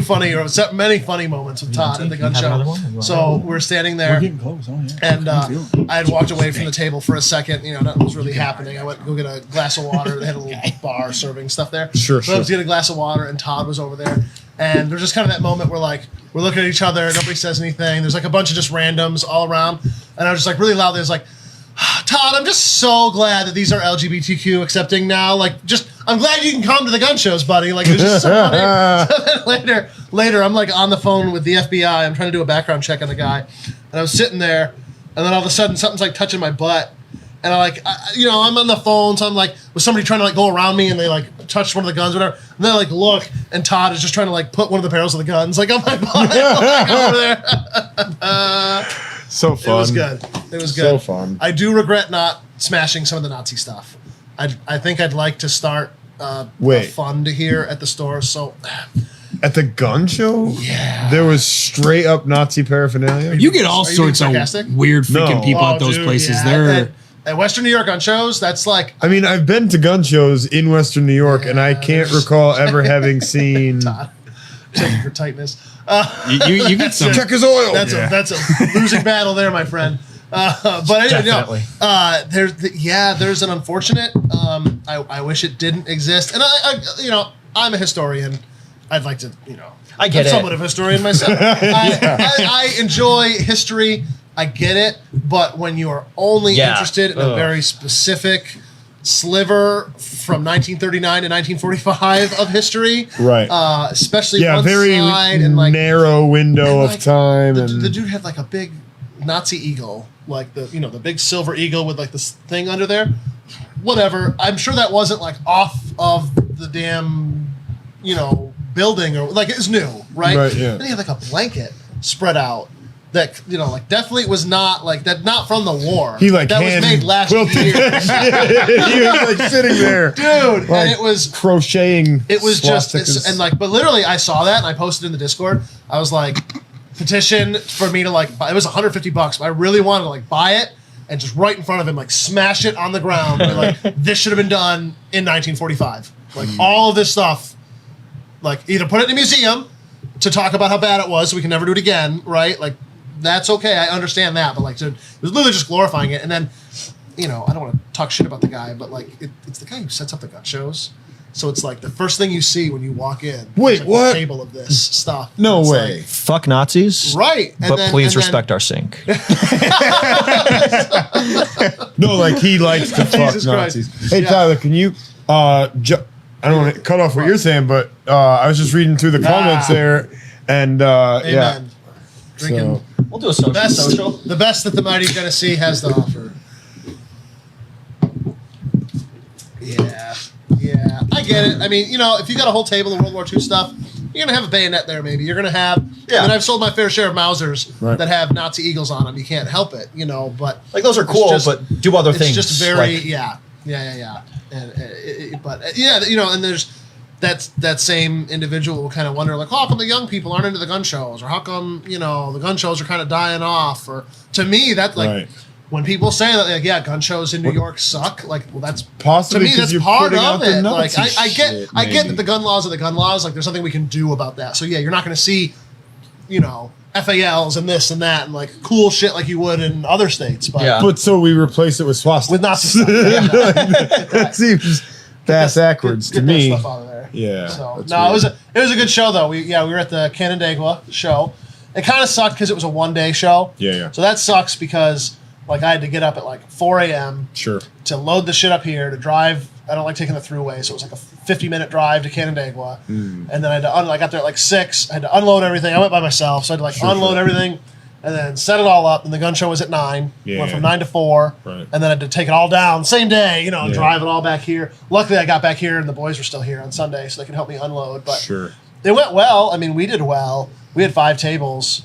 funny, or many funny moments with Todd at the gun have another show. one? You want So we're standing there. close. Oh, yeah. And I had walked away from the table for a second. Nothing was really happening. I went to go get a glass of water. They had a little bar serving stuff there. Sure, So I was sure. getting a glass of water, and Todd was over there. And there's just kind of that moment where, like, we're looking at each other. Nobody says anything. There's, like, a bunch of just randoms all around. And I was just, like, really loud. There's, like, Todd, I'm just so glad that these are LGBTQ accepting now. Like, I'm glad you can come to the gun shows, buddy. Like, it was just so funny. So later, I'm, like, on the phone with the FBI. I'm trying to do a background check on the guy. And I was sitting there, and then all of a sudden, something's, like, touching my butt. And I'm on the phone, so I'm like, was somebody trying to like go around me, and they like touched one of the guns, whatever. And then I like look, and Todd is just trying to like put one of the barrels of the guns like on my butt, like, over there. So fun. It was good. It was good. So fun. I do regret not smashing some of the Nazi stuff. I think I'd like to start a Wait. fund here at the store. So At the gun show, Yeah. there was straight up Nazi paraphernalia. You get all Are you sorts being of sarcastic? weird freaking No. people at those dude, places. yeah. They're At Western New York on shows, that's like I mean, I've been to gun shows in Western New York, and I Yeah, can't there's- recall ever having seen. checking for tightness. you get some. Check his oil. That's a losing battle there, my friend. But anyway, Definitely. there's an unfortunate. I wish it didn't exist, and I'm a historian. I'd like to, I get I'm it. somewhat of a historian myself. I enjoy history. I get it, but when you are only Yeah. interested in a Ugh. very specific sliver from 1939 to 1945 of history, Right. especially Yeah, one very side and like narrow window and, of time. And the dude had like a big Nazi eagle, like the big silver eagle with like this thing under there. Whatever. I'm sure that wasn't like off of the damn, building or like it was new, right? Right, yeah. Then he had like a blanket spread out that like definitely was not like that, not from the war. he like that was hand made last quilted. year, He was like sitting there, dude. like, And it was crocheting. it was just swastikas. and like, but literally, I saw that and I posted in the Discord. I was like, petition for me to like buy. It was $150, but I really wanted to like buy it and just right in front of him, like smash it on the ground. And, like this should have been done in 1945. Like all of this stuff, like either put it in a museum to talk about how bad it was, so we can never do it again, right? Like that's okay. I understand that, but like it was literally just glorifying it. And then, I don't want to talk shit about the guy, but like it's the guy who sets up the gun shows. So it's like the first thing you see when you walk in. Wait, is, like, what? A table of this stuff. No It's way. like- Fuck Nazis. right. But please respect our sink. No, like he likes to fuck Jesus Nazis. Christ. Hey Yeah. Tyler, can you? I don't want to cut off what you're saying, but I was just reading through the comments there, and yeah. Amen. Drinking So, We'll do a social. the best that the mighty Tennessee has to offer. Yeah, I get it. I mean, if you got a whole table of World War II stuff, you're gonna have a bayonet there. Maybe you're gonna have. Yeah. I mean, I've sold my fair share of Mausers Right. that have Nazi eagles on them. You can't help it, but Like those are it's cool, just- but do other it's things. just very like, yeah. And and there's that same individual will kind of wonder like, oh, how come the young people aren't into the gun shows, or how come the gun shows are kind of dying off, or to me that like. Right. When people say that, like, yeah, gun shows in New York suck, like, well, that's Possibly to me 'cause that's you're part putting of out the it. Like, Nazi I get shit, that maybe. the gun laws are the gun laws. Like, there's something we can do about that. So yeah, you're not going to see, FALs and this and that and like cool shit like you would in other states. But Yeah. but so we replace it with swastikas. with Nazi stuff, yeah. That seems bass backwards Get to that me. stuff out of there. Yeah. So that's no, weird. it was a good show though. We were at the Canandaigua show. It kind of sucked because it was a 1-day show. Yeah. So that sucks because like I had to get up at like 4 a.m. Sure. to load the shit up here to drive. I don't like taking the throughway, so it was like a 50-minute drive to Canandaigua, and then I had to I got there at like 6. I had to unload everything. I went by myself, so I had to like unload everything, and then set it all up. And the gun show was at 9. Yeah. Went from 9 to 4, Right. and then I had to take it all down same day. And Yeah. drive it all back here. Luckily, I got back here, and the boys were still here on Sunday, so they could help me unload. But Sure. it went well. I mean, we did well. We had 5 tables.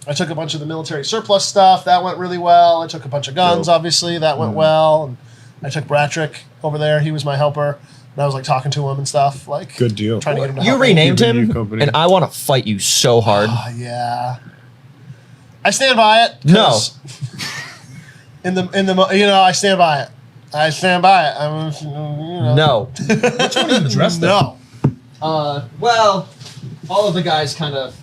I took a bunch of the military surplus stuff. That went really well. I took a bunch of guns, Dope. obviously. That went well. And I took Bratrick over there. He was my helper. And I was like talking to him and stuff. Like Good deal. Trying to get him to You help me. renamed Giving you him, company. and I want to fight you so hard. Yeah. I stand by it. No. 'cause I stand by it. I stand by it. No. which one are you dressed in? No. Well, all of the guys kind of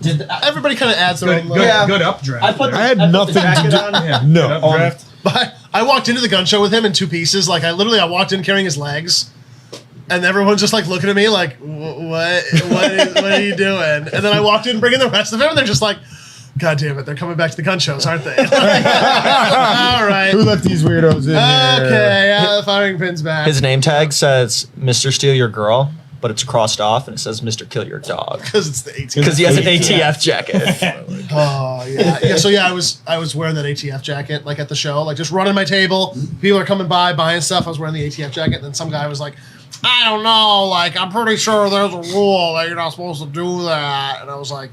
did. Everybody kind of adds their own. Yeah. Good updraft. I put. there. I had put the nothing to jacket do- on. Yeah, No, good updraft. But I walked into the gun show with him in 2 pieces. Like I walked in carrying his legs, and everyone's just like looking at me like, what are you doing? And then I walked in bringing the rest of him, and they're just like, God damn it, they're coming back to the gun shows, aren't they? All right. Who let these weirdos in here? Okay, the firing pin's back. His name tag says "Mr. Steal Your Girl," but it's crossed off and it says "Mr. Kill Your Dog" Because it's the 18. because he has an ATF jacket. Oh yeah. So I was wearing that ATF jacket like at the show, like just running my table. People are coming by buying stuff. I was wearing the ATF jacket, and then some guy was like, I don't know, like I'm pretty sure there's a rule that you're not supposed to do that. And I was like,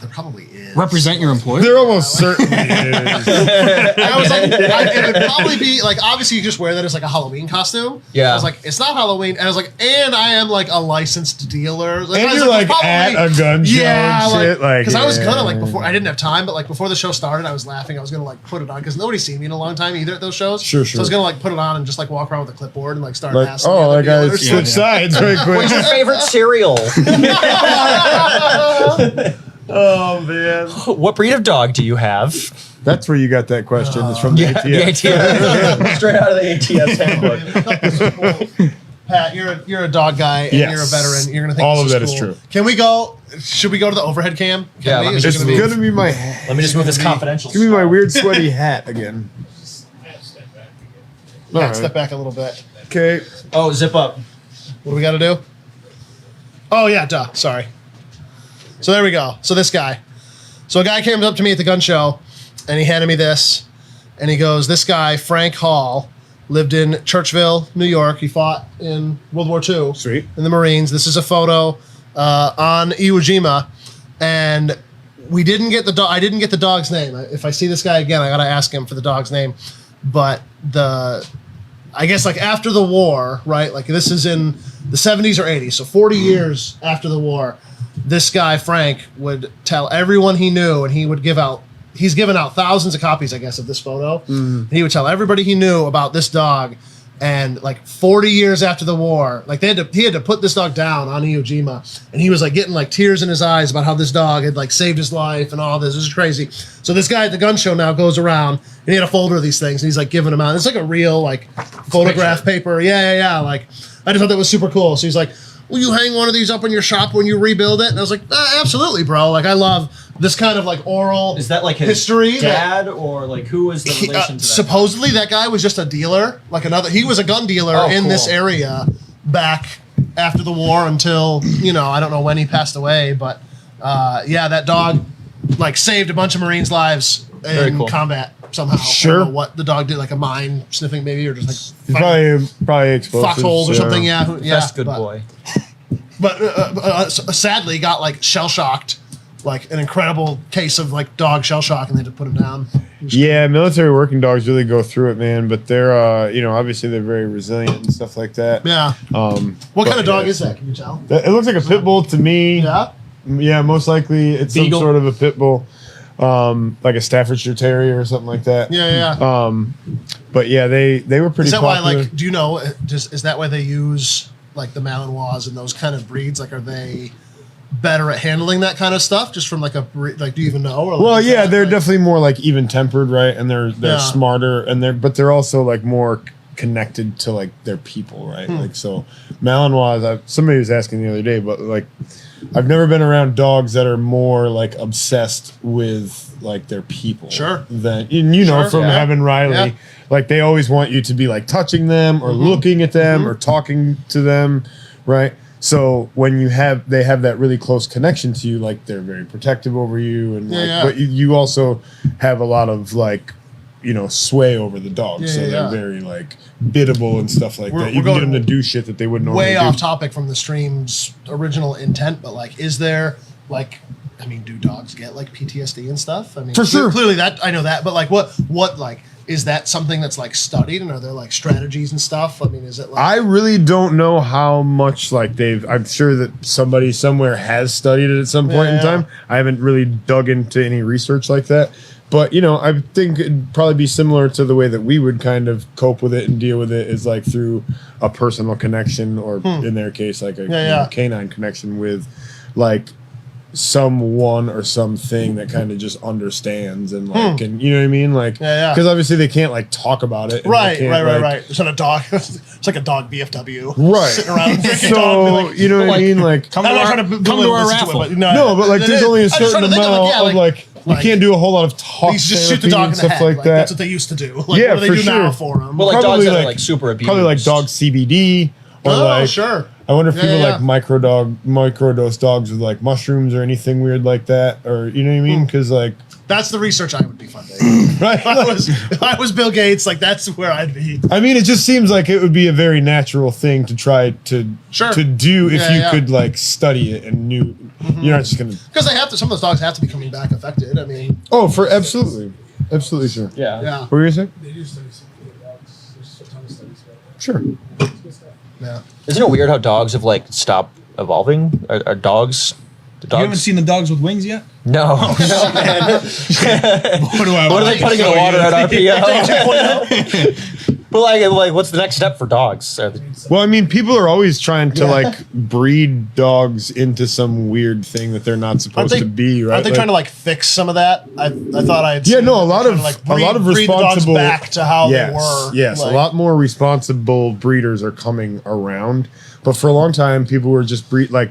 There probably is. Represent your employer. There almost certainly is. I was like, it would probably be like, obviously you just wear that as like a Halloween costume. Yeah. I was like, it's not Halloween. And I was like, and I am like a licensed dealer. Like, And I was you're like probably- at a gun show and shit. Like, because I was gonna like yeah. before I didn't have time, but like before the show started, I was laughing. I was gonna like put it on because nobody's seen me in a long time either at those shows. Sure. So I was gonna like put it on and just like walk around with a clipboard and like start Like, asking. oh, the other that guy dealers. switched sides very quick. What's your favorite cereal? Oh man, What breed of dog do you have? that's where you got that question. It's from the ATF. The ATS. Straight out of the ATS handbook. Pat, you're a dog guy and Yes. you're a veteran. You're gonna think All this of that is cool. true. Can we go? Should we go to the overhead cam? Can Yeah, we? let me Is it just It's gonna be- gonna be my hat. Let me just move this confidential. Give me my stuff. weird sweaty hat again. All Pat, right. step back a little bit. Okay. Oh, zip up. What do we got to do? Oh yeah, duh. Sorry. So there we go. So this guy. So a guy came up to me at the gun show, and he handed me this, and he goes, "This guy, Frank Hall, lived in Churchville, New York. He fought in World War II. Sweet. In the Marines. This is a photo on Iwo Jima, and we didn't get the dog. I didn't get the dog's name. If I see this guy again, I gotta ask him for the dog's name. But I guess like after the war, right? Like this is in the 70s or 80s, so 40 years after the war. This guy Frank would tell everyone he knew, and he would give out. He's given out thousands of copies, I guess, of this photo. And he would tell everybody he knew about this dog. And like 40 years after the war, like he had to put this dog down on Iwo Jima, and he was like getting like tears in his eyes about how this dog had like saved his life and all this. This is crazy. So this guy at the gun show now goes around and he had a folder of these things and he's like giving them out. It's like a real like photograph paper. Yeah. Like I just thought that was super cool. So he's like, "Will you hang one of these up in your shop when you rebuild it?" And I was like, "Absolutely, bro. Like I love this kind of like oral Is that like his history. dad or like who was the relation to that? Supposedly that guy was just a dealer, like another. He was a gun dealer Oh, in this cool. area back after the war until I don't know when he passed away, but yeah, that dog like saved a bunch of Marines' lives Very in cool. combat somehow. Sure. I don't know what the dog did, like a mine sniffing maybe, or just like Probably explosives. foxholes or something. Yeah, Best good but, boy. But sadly, got like shell shocked, like an incredible case of like dog shell shock, and they had to put him down. Yeah, military working dogs really go through it, man. But they're, obviously they're very resilient and stuff like that. Yeah. What kind of dog is that? Can you tell? It looks like a pit bull to me. Yeah. Yeah, most likely it's Beagle. some sort of a pit bull, like a Staffordshire Terrier or something like that. Yeah. But yeah, they were pretty Is that popular. why, like, do you know, is that why they use, like, the Malinois and those kind of breeds? Like, are they better at handling that kind of stuff just from, like, a breed? Like, do you even know? Or, like, Well, is yeah, that, they're like- definitely more like even tempered, right? And they're Yeah. smarter, and but they're also like more connected to like their people, right? Like so, Malinois. Somebody was asking the other day, but like I've never been around dogs that are more like obsessed with like their people. Sure. Than and Sure, from yeah. having Riley, Yeah. like they always want you to be like touching them or looking at them or talking to them, right? So when they have that really close connection to you, like they're very protective over you, and but you also have a lot of like sway over the dog, so they're very like biddable and stuff like that. You we're can get going them to do shit that they wouldn't normally way do. off topic from the stream's original intent, but, like, is there, like, I mean, do dogs get, like, PTSD and stuff? I mean, For sure. Clearly that, I know that, but, like, what, like, is that something that's, like, studied, and are there, like, strategies and stuff? I mean, is it, like... I really don't know how much like I'm sure that somebody somewhere has studied it at some point in Yeah. time. I haven't really dug into any research like that. But, I think it'd probably be similar to the way that we would kind of cope with it and deal with it is like through a personal connection or in their case, like a canine connection with like someone or something that kind of just understands and like, and you know what I mean? Like, because obviously they can't like talk about it. And they can't, Right. There's not a dog. It's like a dog BFW. Right. Sitting around drinking So, dog. Be like, you know what I mean? Like, Come I'm to not our, trying to come to belittle our this to it, raffle. but no, but like it there's is. only a I'm just certain trying to think amount of, of like, you can't do a whole lot of talk you just shoot therapy the dog and in the stuff head. like that. That's what they used to do. Like, Yeah, what do they for do now sure. for them? Well, like Probably dogs that are like- like super abused. Probably like dog CBD or like sure. I wonder if Yeah, people yeah. like microdose dogs with like mushrooms or anything weird like that, or you know what I mean? Because like, That's the research I would be funding. right? If I was Bill Gates, like that's where I'd be. I mean, it just seems like it would be a very natural thing to try to Sure. to do if Yeah, you yeah. could like study it and You're not just gonna. Because they have to. Some of those dogs have to be coming back affected. I mean, Oh, for absolutely sure. Yeah. yeah, What were you saying? They do studies with dogs. There's a ton of studies about it. Sure. It's good stuff. yeah. Isn't it weird how dogs have like stopped evolving? Are dogs? The dogs? You haven't seen the dogs with wings yet? No. What do I? What are they putting in the water at RPO? But like, what's the next step for dogs? Well, I mean, people are always trying to like breed dogs into some weird thing that they're not supposed to be, right? Aren't they trying to like fix some of that? I thought I had. Yeah, seen no, that a lot they're of trying to, a lot of breed the dogs responsible back to how yes, they were. Yes, like, a lot more responsible breeders are coming around, but for a long time, people were just breed like.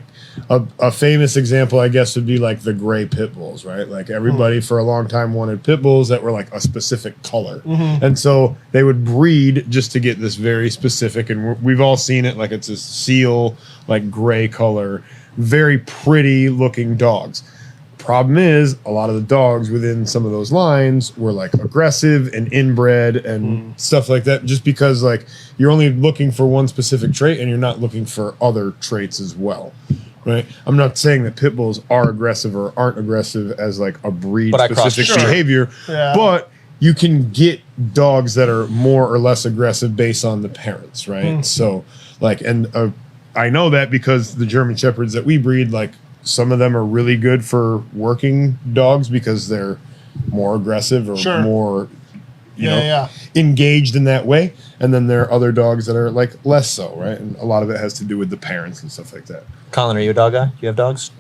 A famous example, I guess, would be like the gray pit bulls, right? Like everybody for a long time wanted pit bulls that were like a specific color. And so they would breed just to get this very specific, and we've all seen it, like it's a seal, like gray color, very pretty looking dogs. Problem is, a lot of the dogs within some of those lines were like aggressive and inbred and stuff like that, just because like you're only looking for one specific trait and you're not looking for other traits as well. Right. I'm not saying that pit bulls are aggressive or aren't aggressive as like a breed specific behavior, but you can get dogs that are more or less aggressive based on the parents, right? So like, and I know that because the German Shepherds that we breed, like some of them are really good for working dogs because they're more aggressive or more, you know, engaged in that way. And then there are other dogs that are like less so, right? And a lot of it has to do with the parents and stuff like that. Collin, are you a dog guy? You have dogs?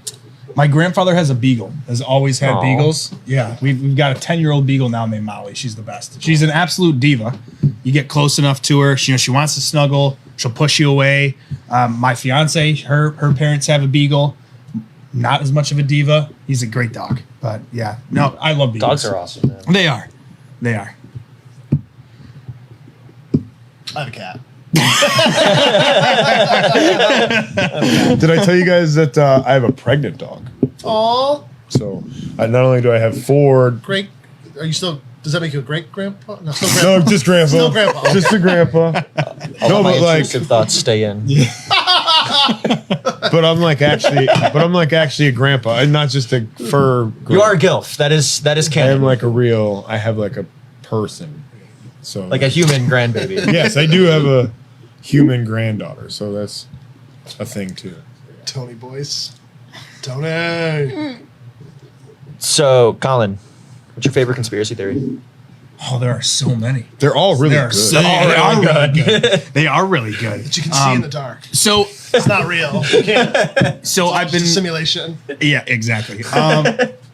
My grandfather has a beagle. Has always had Aw. beagles. Yeah, we've got a 10-year-old beagle now named Molly. She's the best. She's an absolute diva. You get close enough to her, she wants to snuggle. She'll push you away. My fiance, her parents have a beagle. Not as much of a diva. He's a great dog. But yeah, no, I love beagles. Dogs are awesome, man. They are. They are. I have a cat. Did I tell you guys that I have a pregnant dog? Oh, So not only do I have 4. great. Are you still? Does that make you a great grandpa? No, still No, grandpa. just grandpa. Still grandpa. Okay. Just a grandpa. No, My but like, intrusive thoughts stay in. but I'm like actually a grandpa, and not just a fur. You are a gilf. That is I am canon. like I have like a person. So Like a human grandbaby. yes, I do have a human granddaughter, so that's a thing too. Tony boys. Tony. So, Collin, what's your favorite conspiracy theory? Oh, there are so many. They're all really They are good. so they are really good. They are really good. That you can see in the dark. So It's not real. You can't. so I've been It's a simulation. yeah, exactly.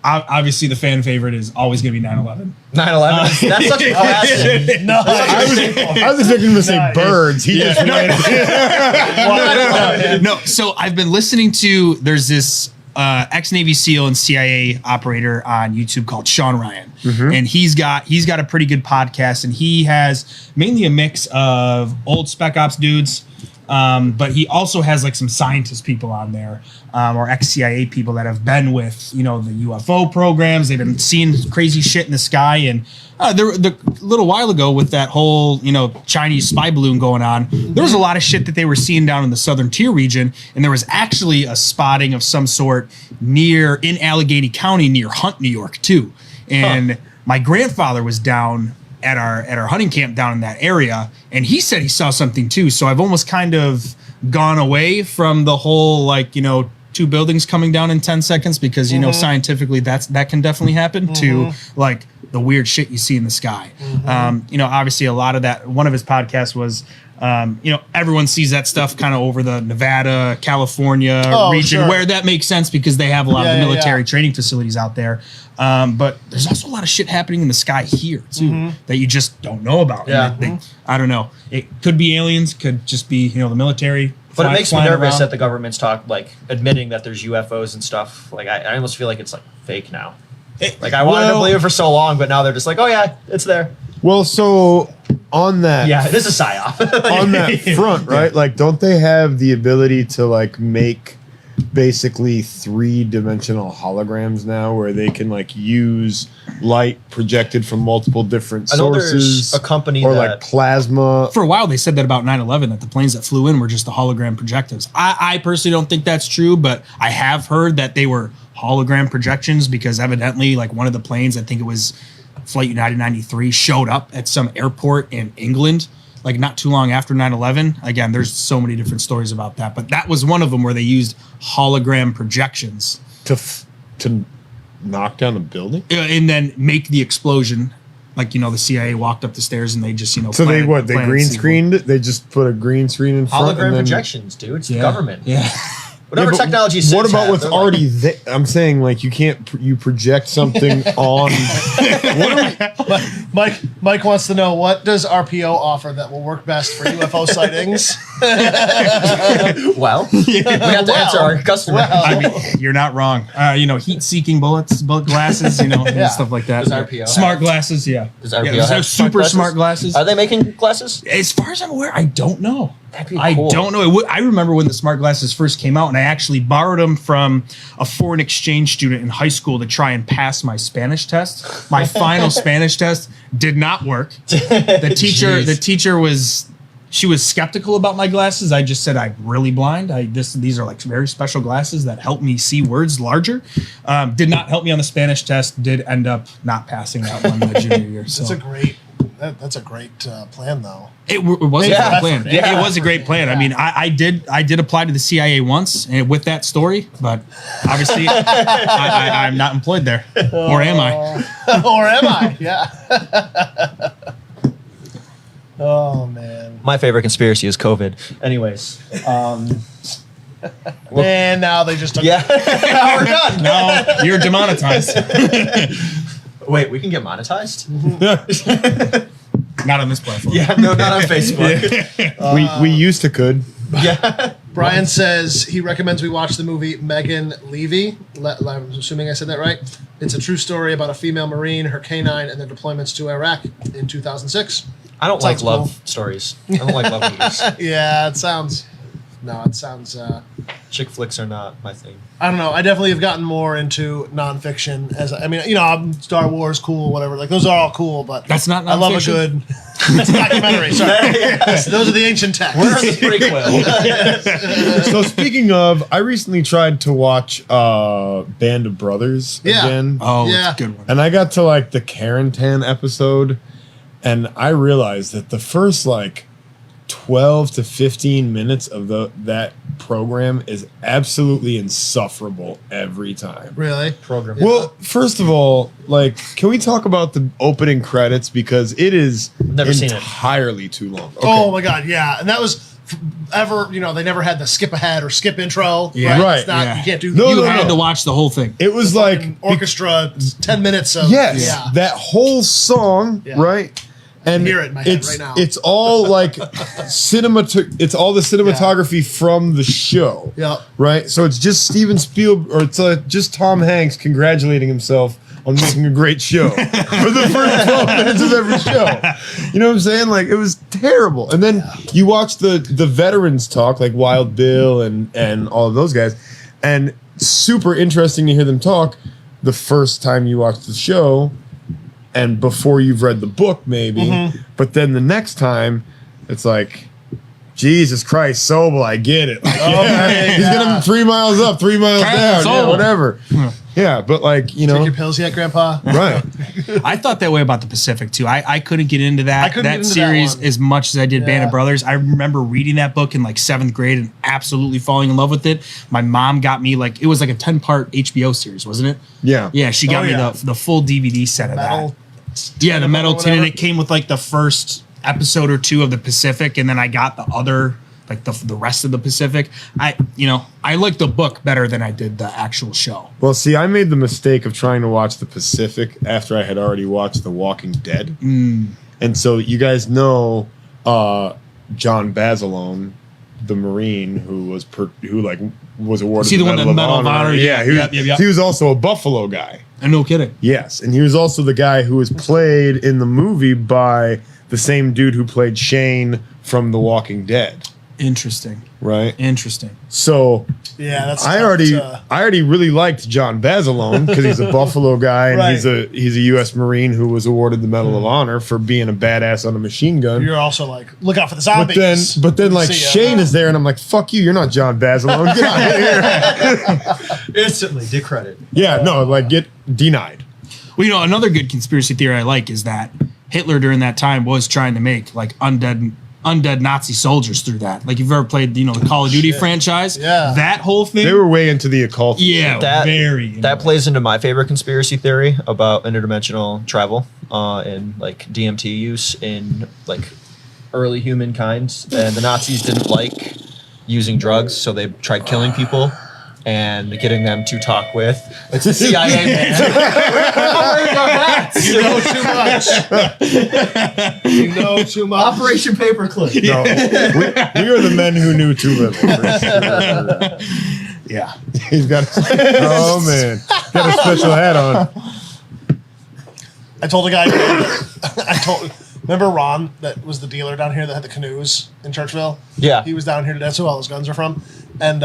Obviously the fan favorite is always going to be 9/11. 9/11. That's such a classic. No. I was expecting him to say Nice. birds. He just went. No, so I've been listening to there's this ex-Navy SEAL and CIA operator on YouTube called Sean Ryan. And he's got a pretty good podcast, and he has mainly a mix of old Spec Ops dudes, but he also has like some scientist people on there, or ex-CIA people that have been with, the UFO programs. They've been seeing crazy shit in the sky. And a little while ago with that whole, Chinese spy balloon going on, there was a lot of shit that they were seeing down in the southern tier region. And there was actually a spotting of some sort in Allegheny County near Hunt, New York too. And my grandfather was down at our hunting camp down in that area, and he said he saw something too. So I've almost kind of gone away from the whole 2 buildings coming down in 10 seconds because scientifically that can definitely happen to like the weird shit you see in the sky. Obviously a lot of that, one of his podcasts was everyone sees that stuff kind of over the Nevada, California region where that makes sense because they have a lot of the military training facilities out there. But there's also a lot of shit happening in the sky here too that you just don't know about. Yeah. I don't know. It could be aliens, could just be, the military. But it makes me flying nervous around. that the government's admitting that there's UFOs and stuff. Like, I almost feel like it's fake now. I wanted to believe it for so long, but now they're just like, oh yeah, it's there. Well, so on that, Yeah, it is a psyop. on that front, right? Like, don't they have the ability to make basically 3-dimensional holograms now, where they can like use light projected from multiple different I know sources, there's a company or that like plasma. For a while, they said that about 9/11, that the planes that flew in were just the hologram projections. I personally don't think that's true, but I have heard that they were hologram projections because evidently, like one of the planes, I think it was Flight United 93, showed up at some airport in England, like not too long after 9/11. Again, there's so many different stories about that, but that was one of them where they used hologram projections to knock down a building. and then make the explosion. Like, the CIA walked up the stairs and they just, So they planted- what? They planted green sequel. screened it. They just put a green screen in front. hologram and then, projections, dude. It's the Yeah. government. Yeah. Whatever Yeah, but technology. What Sims about have, what's they're like- already there? I'm saying like you can't you project something on. Mike wants to know, what does RPO offer that will work best for UFO sightings? Well, we have to answer our customer. I mean, you're not wrong. Heat-seeking bullet glasses, and stuff like that. Does RPO Smart have- glasses, yeah. Does RPO those are have super smart glasses? Are they making glasses? As far as I'm aware, I don't know. That'd be I cool. don't know. I remember when the smart glasses first came out, and I actually borrowed them from a foreign exchange student in high school to try and pass my Spanish test. My final Spanish test did not work. The teacher was skeptical about my glasses. I just said I'm really blind. These are like very special glasses that help me see words larger. Did not help me on the Spanish test. Did end up not passing that one my junior year. So. That's a great plan, though. It was Yeah. a great plan. Yeah. It was a great plan. I mean, I did apply to the CIA once with that story, but obviously I'm not employed there, or am I? Or am I? Yeah. Oh man. My favorite conspiracy is COVID. Anyways, And now they just took yeah, now we're done. No, you're demonetized. Wait, we can get monetized? Not on this platform. Yeah, no, not on Facebook. we used to could. Yeah. Brian says he recommends we watch the movie Megan Levy. I'm assuming I said that right. It's a true story about a female Marine, her canine, and their deployments to Iraq in 2006. I don't Sounds like love cool. stories. I don't like love movies. Yeah, it sounds. Chick flicks are not my thing. I don't know. I definitely have gotten more into nonfiction. Star Wars, cool, whatever. Like those are all cool, but That's not I love a nonfiction? good. It's a documentary. Sorry, those are the ancient texts. Where's the prequel? So speaking of, I recently tried to watch Band of Brothers Yeah. again. Oh, Yeah. it's a good one. And I got to like the Carentan episode, and I realized that the first like 12 to 15 minutes of that program is absolutely insufferable every time. Really? Program. Well, first of all, like, can we talk about the opening credits, because it is Never seen it. entirely too long. Okay. Oh my god, yeah. And that was they never had the skip ahead or skip intro. Yeah. Right. It's not, Yeah. You can't do No, You no, had no. to watch the whole thing. It was like orchestra 10 minutes of yes, yeah. that whole song, Yeah. right? And hear it in my head right now. It's all like it's all the cinematography from the show. Yep. Right? So it's just Steven Spielberg, or it's just Tom Hanks congratulating himself on making a great show for the first 12 minutes of every show. You know what I'm saying? Like, it was terrible. And then you watch the veterans talk, like Wild Bill and all of those guys, and super interesting to hear them talk the first time you watch the show and before you've read the book, maybe. But then the next time, it's like, Jesus Christ, Sobel, I get it. Like, he's getting 3 miles up, 3 miles down, Sobel. whatever. Yeah, but like, Take your pills yet, Grandpa? right. I thought that way about the Pacific too. I couldn't get into I that couldn't get into that series one. as much as I did Band Yeah. of Brothers. I remember reading that book in like 7th grade and absolutely falling in love with it. My mom got me it was like a 10-part HBO series, wasn't it? Yeah. Yeah, she got Oh, me yeah. the full DVD set of Metal. that. Yeah, the metal or tin, and whatever. it came with like the first episode or 2 of the Pacific, and then I got the other, like the rest of the Pacific. I liked the book better than I did the actual show. Well, see, I made the mistake of trying to watch the Pacific after I had already watched The Walking Dead. And so you guys know John Basilone, the Marine who was awarded See the one that Medal of Honor? Yeah, Yep. he was also a Buffalo guy. And no kidding. Yes, and he was also the guy who was played in the movie by the same dude who played Shane from The Walking Dead. Interesting. right? Interesting. So Yeah, that's I already really liked John Basilone because he's a Buffalo guy and Right. he's a U.S. Marine who was awarded the Medal of Honor for being a badass on a machine gun. You're also like, look out for the But zombies. then, like See ya. Shane is there, and I'm like, "Fuck you! You're not John Basilone. Get out of here!" Instantly discredit. Yeah, no, like get denied. Well, another good conspiracy theory I like is that Hitler during that time was trying to make like undead Nazi soldiers through that. Like, you've ever played, the Call of Duty franchise? Yeah. That whole thing. They were way into the occult. yeah, That very. that plays into my favorite conspiracy theory about interdimensional travel and like DMT use in like early humankind. And the Nazis didn't like using drugs, so they tried killing people and getting them to talk with. It's the CIA, man. You know too much. You know too much. Operation Paperclip. No, we are the men who knew too little. for sure. yeah. He's got. Oh man, got a special hat on. I told a guy. Remember Ron, that was the dealer down here that had the canoes in Churchville? Yeah. He was down here. That's who all his guns are from. And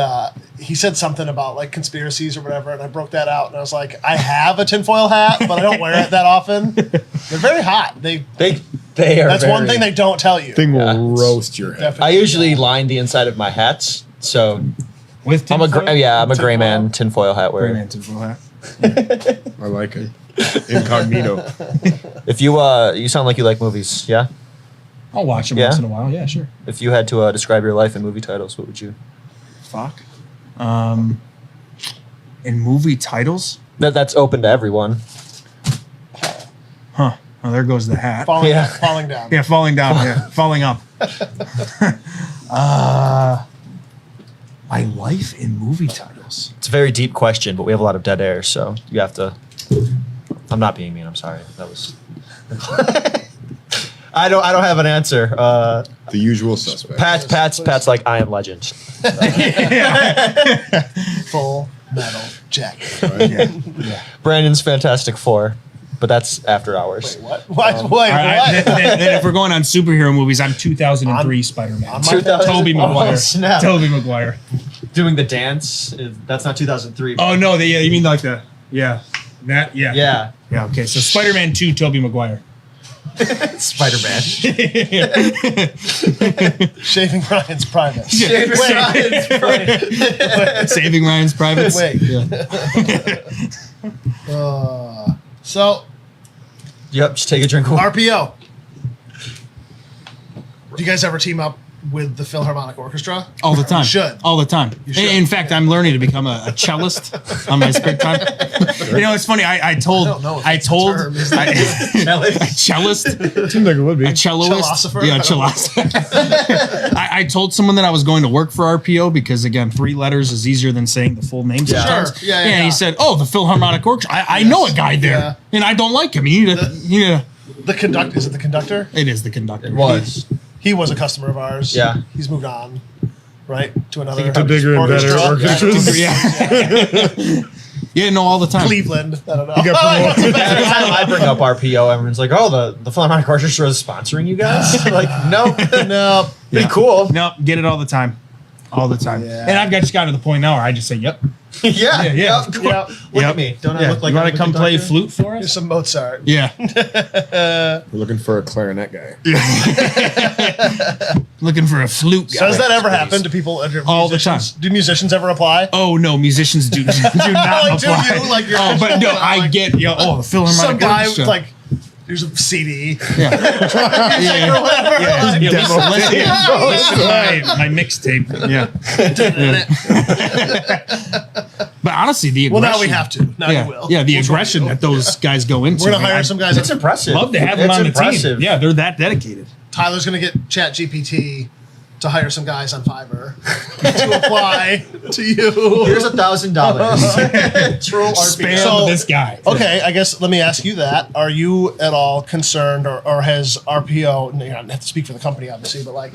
he said something about like conspiracies or whatever, and I broke that out. And I was like, I have a tinfoil hat, but I don't wear it that often. They're very hot. They They are. That's one very- thing they don't tell you. Thing will Yeah. roast your head. Definitely. I usually line the inside of my hats, so With I'm a tinfoil? gray man tinfoil hat Gray wearer. man tinfoil hat. I like it. Incognito. If you sound like you like movies, yeah. I'll watch them Yeah? once in a while. Yeah, sure. If you had to describe your life in movie titles, what would you? Fuck. In movie titles? That's open to everyone. Huh. Oh, there goes the hat. Falling, Yeah. falling down. Yeah, falling down. Yeah, falling up. My life in movie titles. It's a very deep question, but we have a lot of dead air, so you have to. I'm not being mean. I'm sorry. That was. I don't have an answer. The usual suspect. Pat's like I Am Legend. Full metal jacket. Right? Yeah. Brandon's Fantastic Four, but that's after hours. What? Wait, All right, then if we're going on superhero movies, I'm 2003 Spider-Man. I'm- 2000 Tobey Oh, Maguire. snap. Tobey Maguire. Doing the dance. That's not 2003. Oh no, you mean like the that Yeah. yeah. Okay, so Spider-Man 2, Tobey Maguire. Spider-Man. Shaving Ryan's private. Saving Ryan's Privates. Wait. Yeah. So Yep. Just take a drink of water. RPO. Do you guys ever team up with the Philharmonic Orchestra? All the time. You should. All the time. You should. In fact, I'm learning to become a cellist on my spare time. It's funny. I told I don't know if I that's a told term, is I- Cellist. a cellist. Seems like it would be. A celloist. Cellosopher? Yeah, cellost. I told someone that I was going to work for RPO because, again, 3 letters is easier than saying the full name sometimes. Sure. Yeah, And yeah. he said, "Oh, the Philharmonic Orchestra. I know a guy there, Yeah. and I don't like him. You need to." The conductor. Is it the conductor? It is the conductor. It was. He was a customer of ours. Yeah. He's moved on, right? To another To bigger and better orchestras. Yeah. Yeah, no, all the time. Cleveland. I don't know. He got promoted. Every time I bring up RPO, everyone's like, "Oh, the Philharmonic Orchestra is sponsoring you guys." Like, no, No. pretty cool. No, get it all the time. All the time. Yeah. And I've gotten to the point now where I just say, "Yep." Yeah, Yeah. Cool. Yep. Look Yep. at me. Don't I Yeah. look like you want I'm to a come play conductor? flute for Here's us? some Mozart. Yeah. We're looking for a clarinet guy. Looking for a flute guy. Does that ever happen to people? All the musicians? time. Do musicians ever apply? Oh no, musicians do not Like, do apply. you? Like, you're oh, but no, I like, get the Philharmonic some guy Orchestra. with like, here's a CD. yeah, Or whatever. Like, yeah, Demo listen, tape. listen to my mixtape. Yeah. But honestly, the well, aggression. now we have to. Now Yeah, you will. yeah, the We'll aggression try that those guys go into. We're gonna hire I- some guys. It's impressive. Love to have them It's on the impressive. team. Yeah, they're that dedicated. Tyler's gonna get Chat GPT to hire some guys on Fiverr to apply to you. Here's $1,000. Troll Spam RPO. So- this guy. Okay, I guess let me ask you that. Are you at all concerned or has RPO, you don't have to speak for the company obviously, but like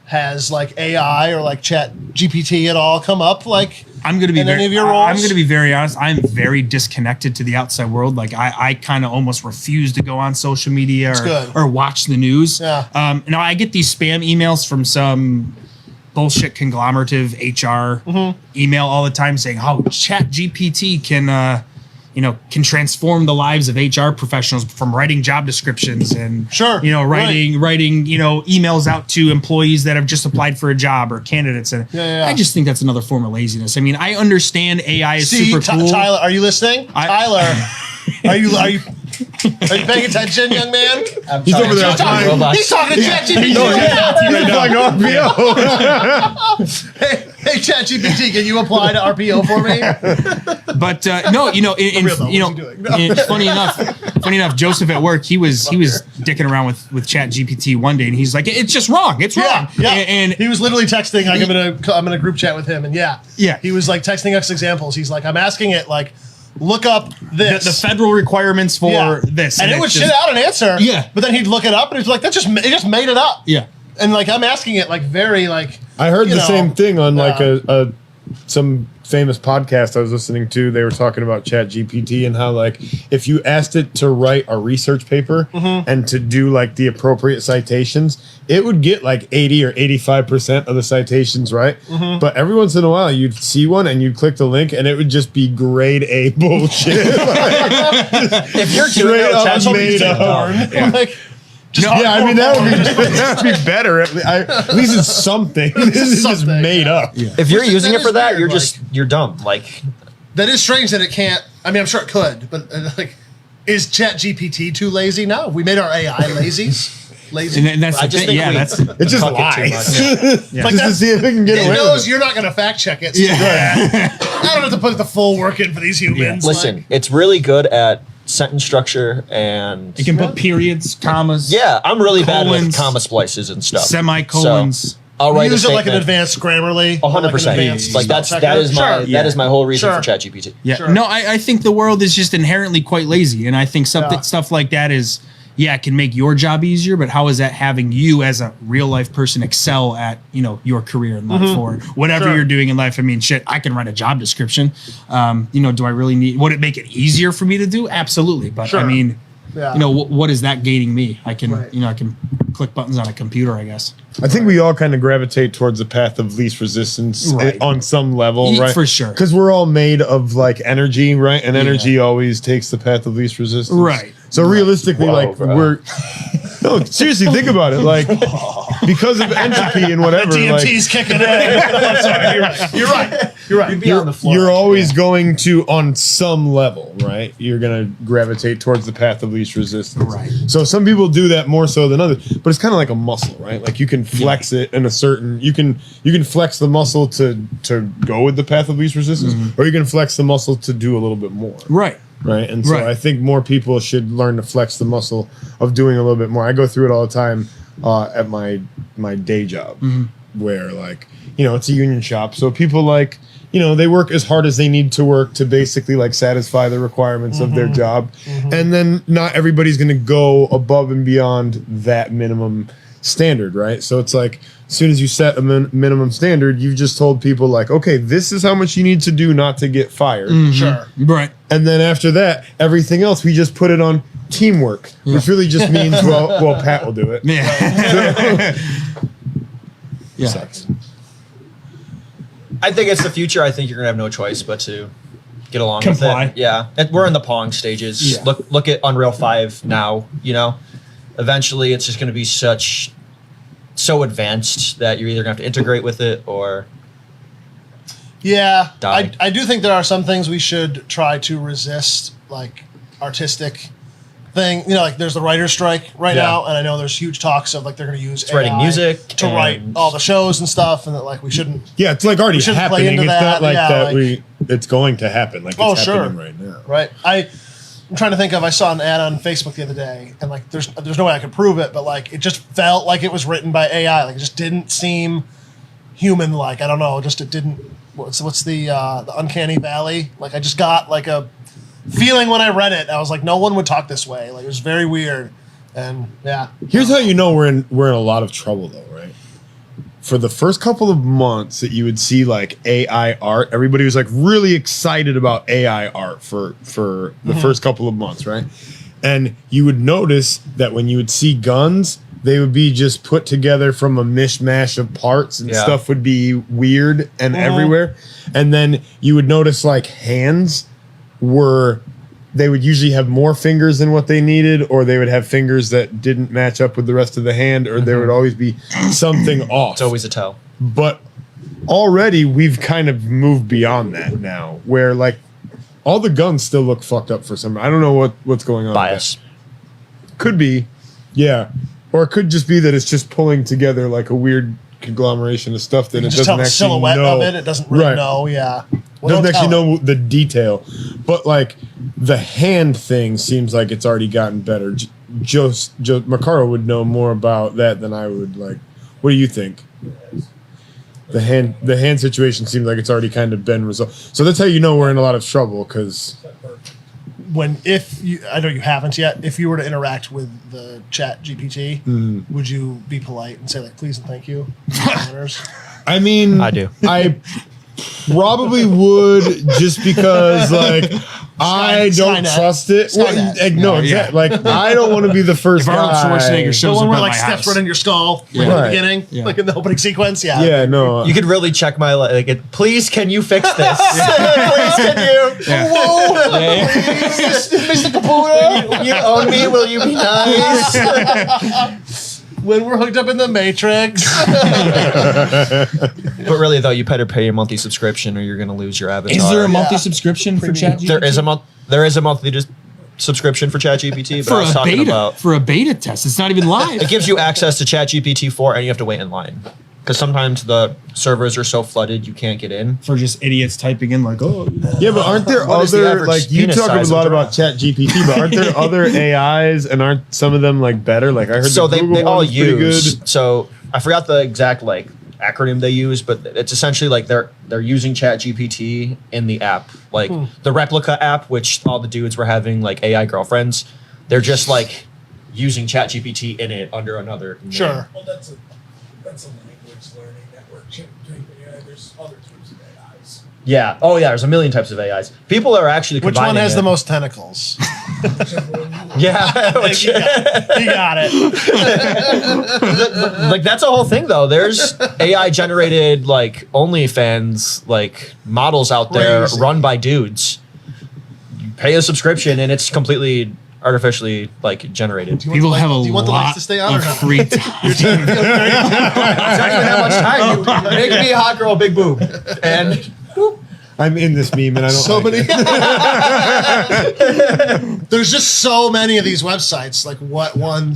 has like AI or like Chat GPT at all come up like I'm going to be in very, any of your I'm roles? going to be very honest. I'm very disconnected to the outside world. Like I kind of almost refuse to go on social media good. or watch the news. Yeah. Now I get these spam emails from some bullshit conglomerative HR email all the time saying how Chat GPT can transform the lives of HR professionals from writing job descriptions and writing emails out to employees that have just applied for a job or candidates. And I just think that's another form of laziness. I mean, I understand AI is super cool. Tyler, are you listening? Tyler, are you paying attention, young man? He's over there applying. He's talking to ChatGPT. He's applying RPO. Hey, ChatGPT, can you apply to RPO for me? But funny enough, Joseph at work, he was dicking around with ChatGPT one day, and he's like, "It's just wrong. It's wrong." Yeah. And he was literally texting. Like, I'm in a group chat with him, and he was like texting us examples. He's like, I'm asking it like, look up this. The federal requirements for this. And it would shit out an answer. Yeah. But then he'd look it up and it's like, it just made it up. Yeah. And like, I'm asking it like very like. I heard the same thing on like some famous podcast I was listening to. They were talking about Chat GPT and how like if you asked it to write a research paper and to do like the appropriate citations, it would get like 80 or 85% of the citations right. But every once in a while you'd see one and you'd click the link and it would just be grade A bullshit. If you're doing it, made up. Like, I mean that would be better. At least it's something. This is just made up. Yeah. If you're using it for that, weird, you're dumb. Like that is strange that it can't. I mean, I'm sure it could, but like, is ChatGPT too lazy? No, we made our AI lazy. And that's the thing. Yeah, it just lies. Like just to see if it can get away. It knows with it. you're not going to fact check it. So I don't have to put the full work in for these humans. Listen, it's really good at sentence structure and you can put periods, commas. Yeah, I'm really bad with colons, comma splices and stuff. Semicolons. So I'll write use a it like an statement. advanced Grammarly. 100%. Like that is my whole reason for ChatGPT. Yeah. Sure. No, I think the world is just inherently quite lazy, and I think stuff like that is. Yeah, it can make your job easier, but how is that having you as a real life person excel at, your career in life or whatever you're doing in life? I mean, shit, I can write a job description. Do I really need, would it make it easier for me to do? Absolutely. But I mean, what is that gaining me? I can, I can click buttons on a computer, I guess. I think we all kind of gravitate towards the path of least resistance on some level, right? For sure. Because we're all made of like energy, right? And energy always takes the path of least resistance. Right. So realistically, no, seriously, think about it. Like, because of entropy and whatever. DMT's kicking in. I'm sorry, you're right. You're right. You'd be on the floor. You're always going to, on some level, right? You're going to gravitate towards the path of least resistance. Right. So some people do that more so than others, but it's kind of like a muscle, right? Like you can flex it in a certain, you can flex the muscle to go with the path of least resistance, or you can flex the muscle to do a little bit more. Right. Right. And so I think more people should learn to flex the muscle of doing a little bit more. I go through it all the time at my day job where like, it's a union shop. So people like, they work as hard as they need to work to basically like satisfy the requirements of their job. And then not everybody's going to go above and beyond that minimum standard, right? So it's like as soon as you set a minimum standard, you've just told people like, okay, this is how much you need to do not to get fired. Sure. Right. And then after that, everything else we just put it on teamwork, which really just means well, Pat will do it. Yeah. Yeah. Sucks. I think it's the future. I think you're gonna have no choice but to get along Comply. with it. Yeah, and we're in the Pong stages. Yeah. Look at Unreal 5 now. Eventually it's just gonna be so advanced that you're either gonna have to integrate with it or die. I do think there are some things we should try to resist, like artistic thing. Like there's the writer's strike right now, and I know there's huge talks of like they're going to use AI writing music to write all the shows and stuff, and that like we shouldn't. Yeah, it's like already shouldn't play happening. into It's that. not like Yeah, that like- it's going to happen. Like it's happening right now. Right. I'm trying to think of. I saw an ad on Facebook the other day, and like there's no way I could prove it, but like it just felt like it was written by AI. Like it just didn't seem human. Like I don't know. Just it didn't. What's the uncanny valley? Like I just got like a feeling when I read it. I was like, no one would talk this way. Like it was very weird. And yeah. Here's how you know we're in a lot of trouble though, right? For the first couple of months that you would see like AI art, everybody was like really excited about AI art for the first couple of months, right? And you would notice that when you would see guns, they would be just put together from a mishmash of parts, and Yeah. stuff would be weird and everywhere. And then you would notice like hands they would usually have more fingers than what they needed, or they would have fingers that didn't match up with the rest of the hand, or there would always be something off. It's always a tell. But already we've kind of moved beyond that now, where like all the guns still look fucked up for some. I don't know what's going on. Bias. With that. Could be, yeah, or it could just be that it's just pulling together like a weird conglomeration of stuff that You it just tell doesn't the actually silhouette know. of it. It doesn't really Right. know. Yeah. Doesn't don't actually tell it. know the detail, but like the hand thing seems like it's already gotten better. Joe Macaro would know more about that than I would. Like, what do you think? The hand situation seems like it's already kind of been resolved. So that's how you know we're in a lot of trouble, because I know you haven't yet. If you were to interact with the Chat GPT, would you be polite and say like please and thank you? Honors? I mean, I do. I probably would, just because like I don't Skynet. trust it. Skynet. No, Yeah. exactly. Like I don't want to be the first If Arnold guy. Schwarzenegger The shows one up where at like my steps house, right in your skull like, Yeah. at Right. the beginning, Yeah. like in the opening sequence. Yeah. Yeah, no. You could really check my please, can you fix this? Please, can you? Yeah. Whoa, Yeah. please, Mr. Caputo. You own me. Will you be nice? When we're hooked up in the Matrix. But really, though, you better pay your monthly subscription, or you're gonna lose your avatar. is there a monthly Yeah. subscription for Premium. ChatGPT? There is a monthly subscription for ChatGPT, but for I was a talking beta about for a beta test. It's not even live. it gives you access to ChatGPT 4, and you have to wait in line because sometimes the servers are so flooded you can't get in. For just idiots typing in like, oh, Yeah, but aren't there What is the other, average like, you penis talk a size of lot a about giraffe? Chat GPT, but aren't there other AIs, and aren't some of them like better? Like I heard So the they Google all one's pretty use. good. So I forgot the exact like acronym they use, but it's essentially like they're using ChatGPT in the app, like the replica app, which all the dudes were having like AI girlfriends. They're just like using ChatGPT in it under another name. Sure. Well, that's a language learning network. There's other types of AIs. Yeah. Oh yeah. There's a million types of AIs. People are actually Which one combining has it. the most tentacles? Whichever one you want. Yeah. Which- You got it. like that's a whole thing though. There's AI generated like OnlyFans like models out there Crazy. run by dudes. You pay a subscription and it's completely artificially like generated. Do you want people the have light- a do you want the lights lot to stay on or of not? free time. I don't even have much time. You make me a hot girl, big boob, and I'm in this meme, and I don't. So like many. it. There's just so many of these websites. Like, what one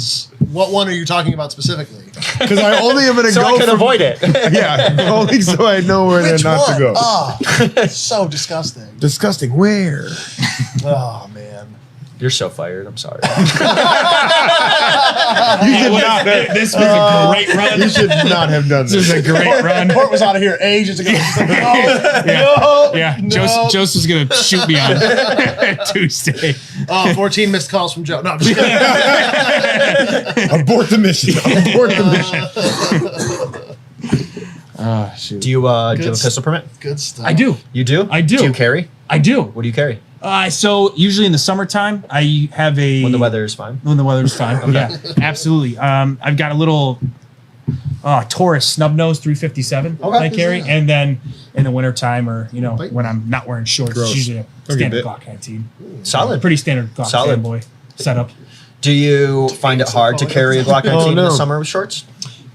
are you talking about specifically? Because I only am gonna so go I can from- avoid it. Yeah, only so I know where Which not one? to go. Oh, so disgusting. Disgusting. Where? Oh man. You're so fired. I'm sorry. You should not. This was a great run. You should not have done This was this. a great run. Port was out of here ages ago. She's like, no, Yeah, no. Joseph's gonna shoot me on Tuesday. Oh, 14 missed calls from Joe. No, I'm just kidding. Abort the mission. Abort the mission. Ah, shoot. Do you have a Good. pistol permit? Good stuff. I do. You do? I do. Do you carry? I do. What do you carry? So usually in the summertime, I have a When the weather is fine. when the weather's fine. Yeah, absolutely. I've got a little Taurus snub nose 357 Okay. I carry, and then in the wintertime or Bite when I'm not wearing shorts, Gross. it's usually a Don't get standard bit. Glock 19. Solid. Pretty standard Glock Solid. fanboy setup. Do you find it hard to carry a Glock 19 in no. the summer with shorts?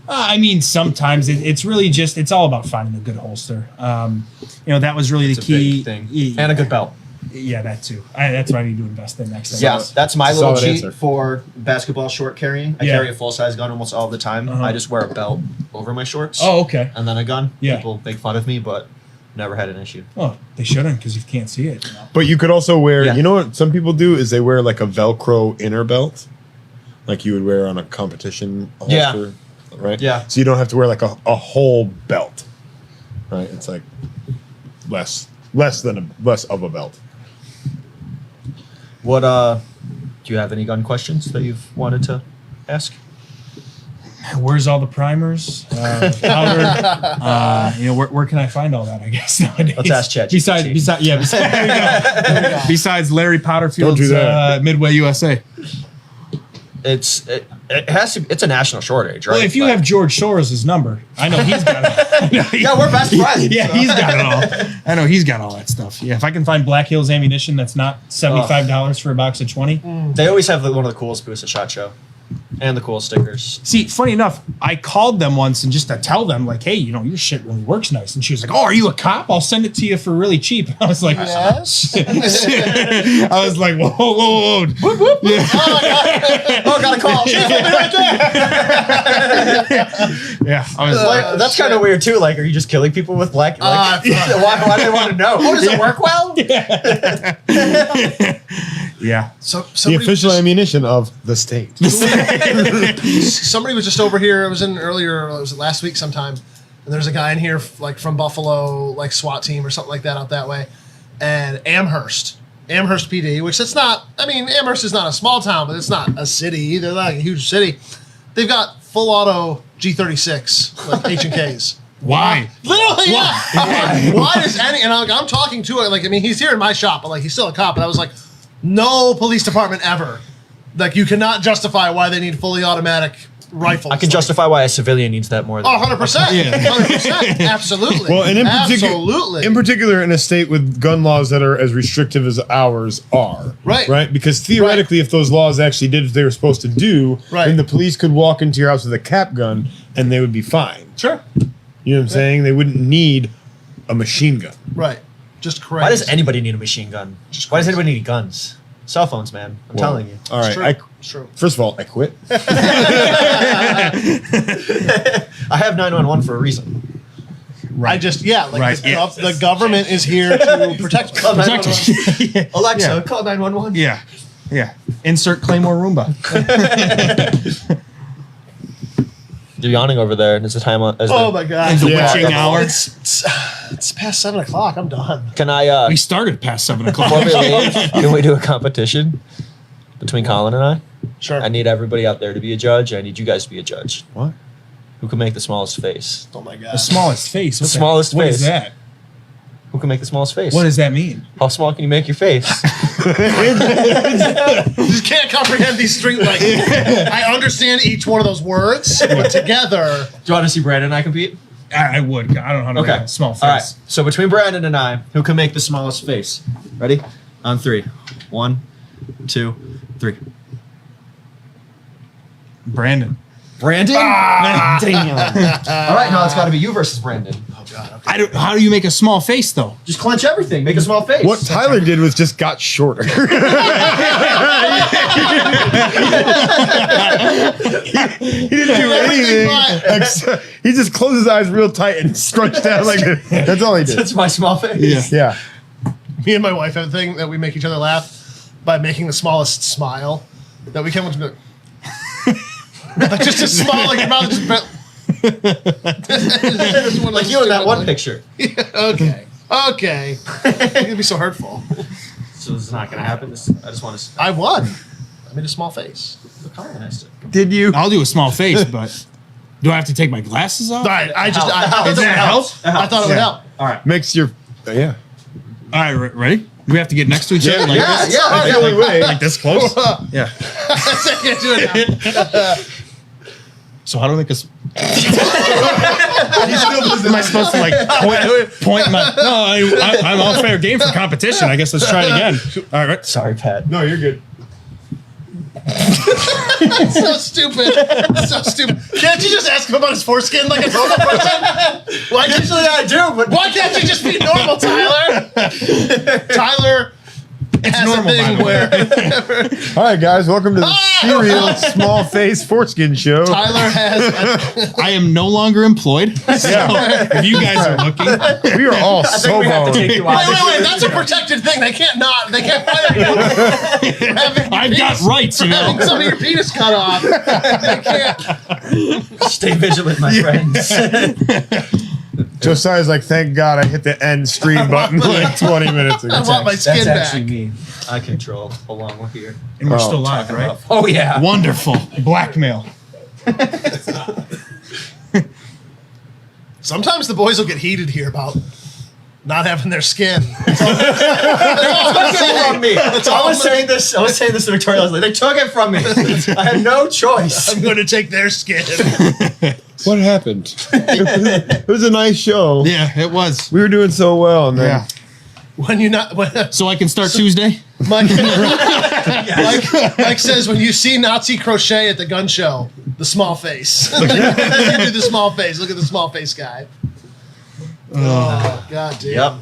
I mean, sometimes it's really just it's all about finding a good holster. That was really the It's a key big thing. Yeah, And a good belt. Yeah, that too. That's what I need to invest in next. Yeah, that's my little Solid cheat answer. for basketball short carrying. I Yeah. carry a full size gun almost all the time. Uh-huh. I just wear a belt over my shorts. Oh, okay. And then a gun. Yeah. People make fun of me, but never had an issue. Oh, they shouldn't because you can't see it. But you could also wear. Yeah. You know what some people do is they wear like a Velcro inner belt, like you would wear on a competition Yeah. holster, right? Yeah. So you don't have to wear like a whole belt, right? It's like less of a belt. What do you have any gun questions that you've wanted to ask? Where's all the primers? Powder? Where can I find all that? I guess nowadays. Let's ask ChatGPT. Besides Larry Don't Powderfield's do that. Midway USA. it has to. It's a national shortage, right? Well, if you Like- have George Soros' number, I know he's got it. yeah, we're best friends. Yeah, he's got it all. I know he's got all that stuff. Yeah, if I can find Black Hills ammunition that's not $75 for a box of 20. They always have one of the coolest booths at SHOT Show, and the coolest stickers. See, funny enough, I called them once and just to tell them, like, hey, you know, your shit really works nice. And she was like, oh, are you a cop? I'll send it to you for really cheap. I was like, Yes. I was like, whoa, whoa, whoa. Whoop, whoop. Yeah. Oh, got a call. She's right there. Yeah, I was Like, that's kind of weird too. Like, are you just killing people with black? Like, why do they want to know? Oh, does it work well? yeah. So The somebody official was ammunition of the state. just, somebody was just over here. It was in earlier. It was last week sometime. And there's a guy in here like from Buffalo, like SWAT team or something like that out that way. And Amherst PD, which it's not. I mean, Amherst is not a small town, but it's not a city either. They're not a huge city. They've got full auto G36 like H&Ks. Why? Literally, yeah. Why does any? And I'm talking to it. Like, I mean, he's here in my shop, but like, he's still a cop. And I was like, no police department ever. Like, you cannot justify why they need fully automatic rifles. I can Like, justify why a civilian needs that more. Than 100%. Yeah. 100%. Absolutely. Well, and absolutely. in particular, in a state with gun laws that are as restrictive as ours are, Right. Right, because theoretically, if those laws actually did what they were supposed to do, Right. then the police could walk into your house with a cap gun and they would be fine. Sure. You know what I'm saying? They wouldn't need a machine gun. Right. Just crazy. Why does anybody need a machine gun? Why does anybody need guns? Cell phones, man. I'm telling you. All right, It's true. I It's true. first of all, I quit. I have 911 for a reason. I just, yeah, like Right. the government is here to protect me. Protect us. Yeah. Alexa, Yeah. call 911. Yeah. Yeah. Insert Claymore Roomba. You're yawning over there, and it's the time on. Oh my God. The Yeah. witching hour. It's past 7 o'clock. I'm done. Can I? We started past 7 Before o'clock. we leave, can we do a competition between Collin and I? Sure. I need everybody out there to be a judge. I need you guys to be a judge. What? Who can make the smallest face? Oh my God. The smallest face. The smallest What is face. that? Who can make the smallest face? What does that mean? How small can you make your face? Just can't comprehend these street like I understand each one of those words, but together. Do you want to see Brandon and I compete? I would. I don't know how to Okay. make a small face. All right. So between Brandon and I, who can make the smallest face? Ready? On 3. 1, 2, 3. Brandon. Brandon? Damn. All right, now it's got to be you versus Brandon. Oh God. Okay. How do you make a small face though? Just clench everything. Make a small face. What Tyler did was just got shorter. he didn't do anything. Except, he just closed his eyes real tight and scrunched down like this. That's all he did. That's my small face. Yeah. Me and my wife have a thing that we make each other laugh by making the smallest smile that we can. Like just a smile, like your mouth just. Like you in that one picture. Okay. Okay. It's gonna be so hurtful. So this is not going to happen. I just want to. I won. I made a small face. Collin has to. Did you? I'll do a small face, but do I have to take my glasses off? All right. I Does that thought it would help? I thought it would help. All right. Makes your yeah. All right, ready? Do we have to get next to each other? Like Yeah, this? yeah. That's the only way. Like this close? Yeah. I can't do it now. So how do I make a? Am I supposed to like point my? No, I'm all fair game for competition. I guess let's try it again. All right. Sorry, Pat. No, you're good. So stupid. So stupid. Can't you just ask him about his foreskin like a normal person? Why can't Usually I do, but Why can't you just be normal, Tyler? Tyler has normal, a thing by the way. where All right, guys, welcome to the Serial Small Face Foreskin Show. Tyler has I am no longer employed. So if you guys are looking, We are all I think so we have to boned. take you out. Wait, that's a protected thing. They can't fire you. For having your I've got penis- rights, you having know. some of your penis cut off. They can't. Stay vigilant, my friends. Josiah's like, thank God I hit the end stream button like 20 minutes ago. I want my skin That's back. actually me. I control. Hold on, we're here. And we're Oh, still live, right? Oh yeah. Wonderful. Blackmail. Sometimes the boys will get heated here about not having their skin. from me. I was saying this to Victoria. I was like, they took it from me. I had no choice. I'm going to take their skin. What happened? It was a nice show. Yeah, it was. We were doing so well, and then Yeah. When you not, when, So I can start Tuesday? Mike says, when you see Nazi crochet at the gun show, the small face. You do the small face. Look at the small face guy. Oh, God damn. Yep.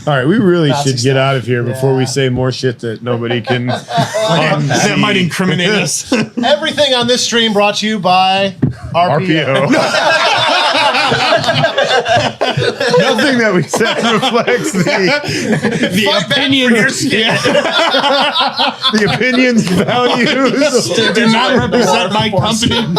all right, we really Nazi should stuff. get out of here before we Yeah. say more shit that nobody can. That might incriminate us. Everything on this stream brought to you by RPO. RPO. Nothing that we said reflects The opinions, the opinions, values. do not represent my company.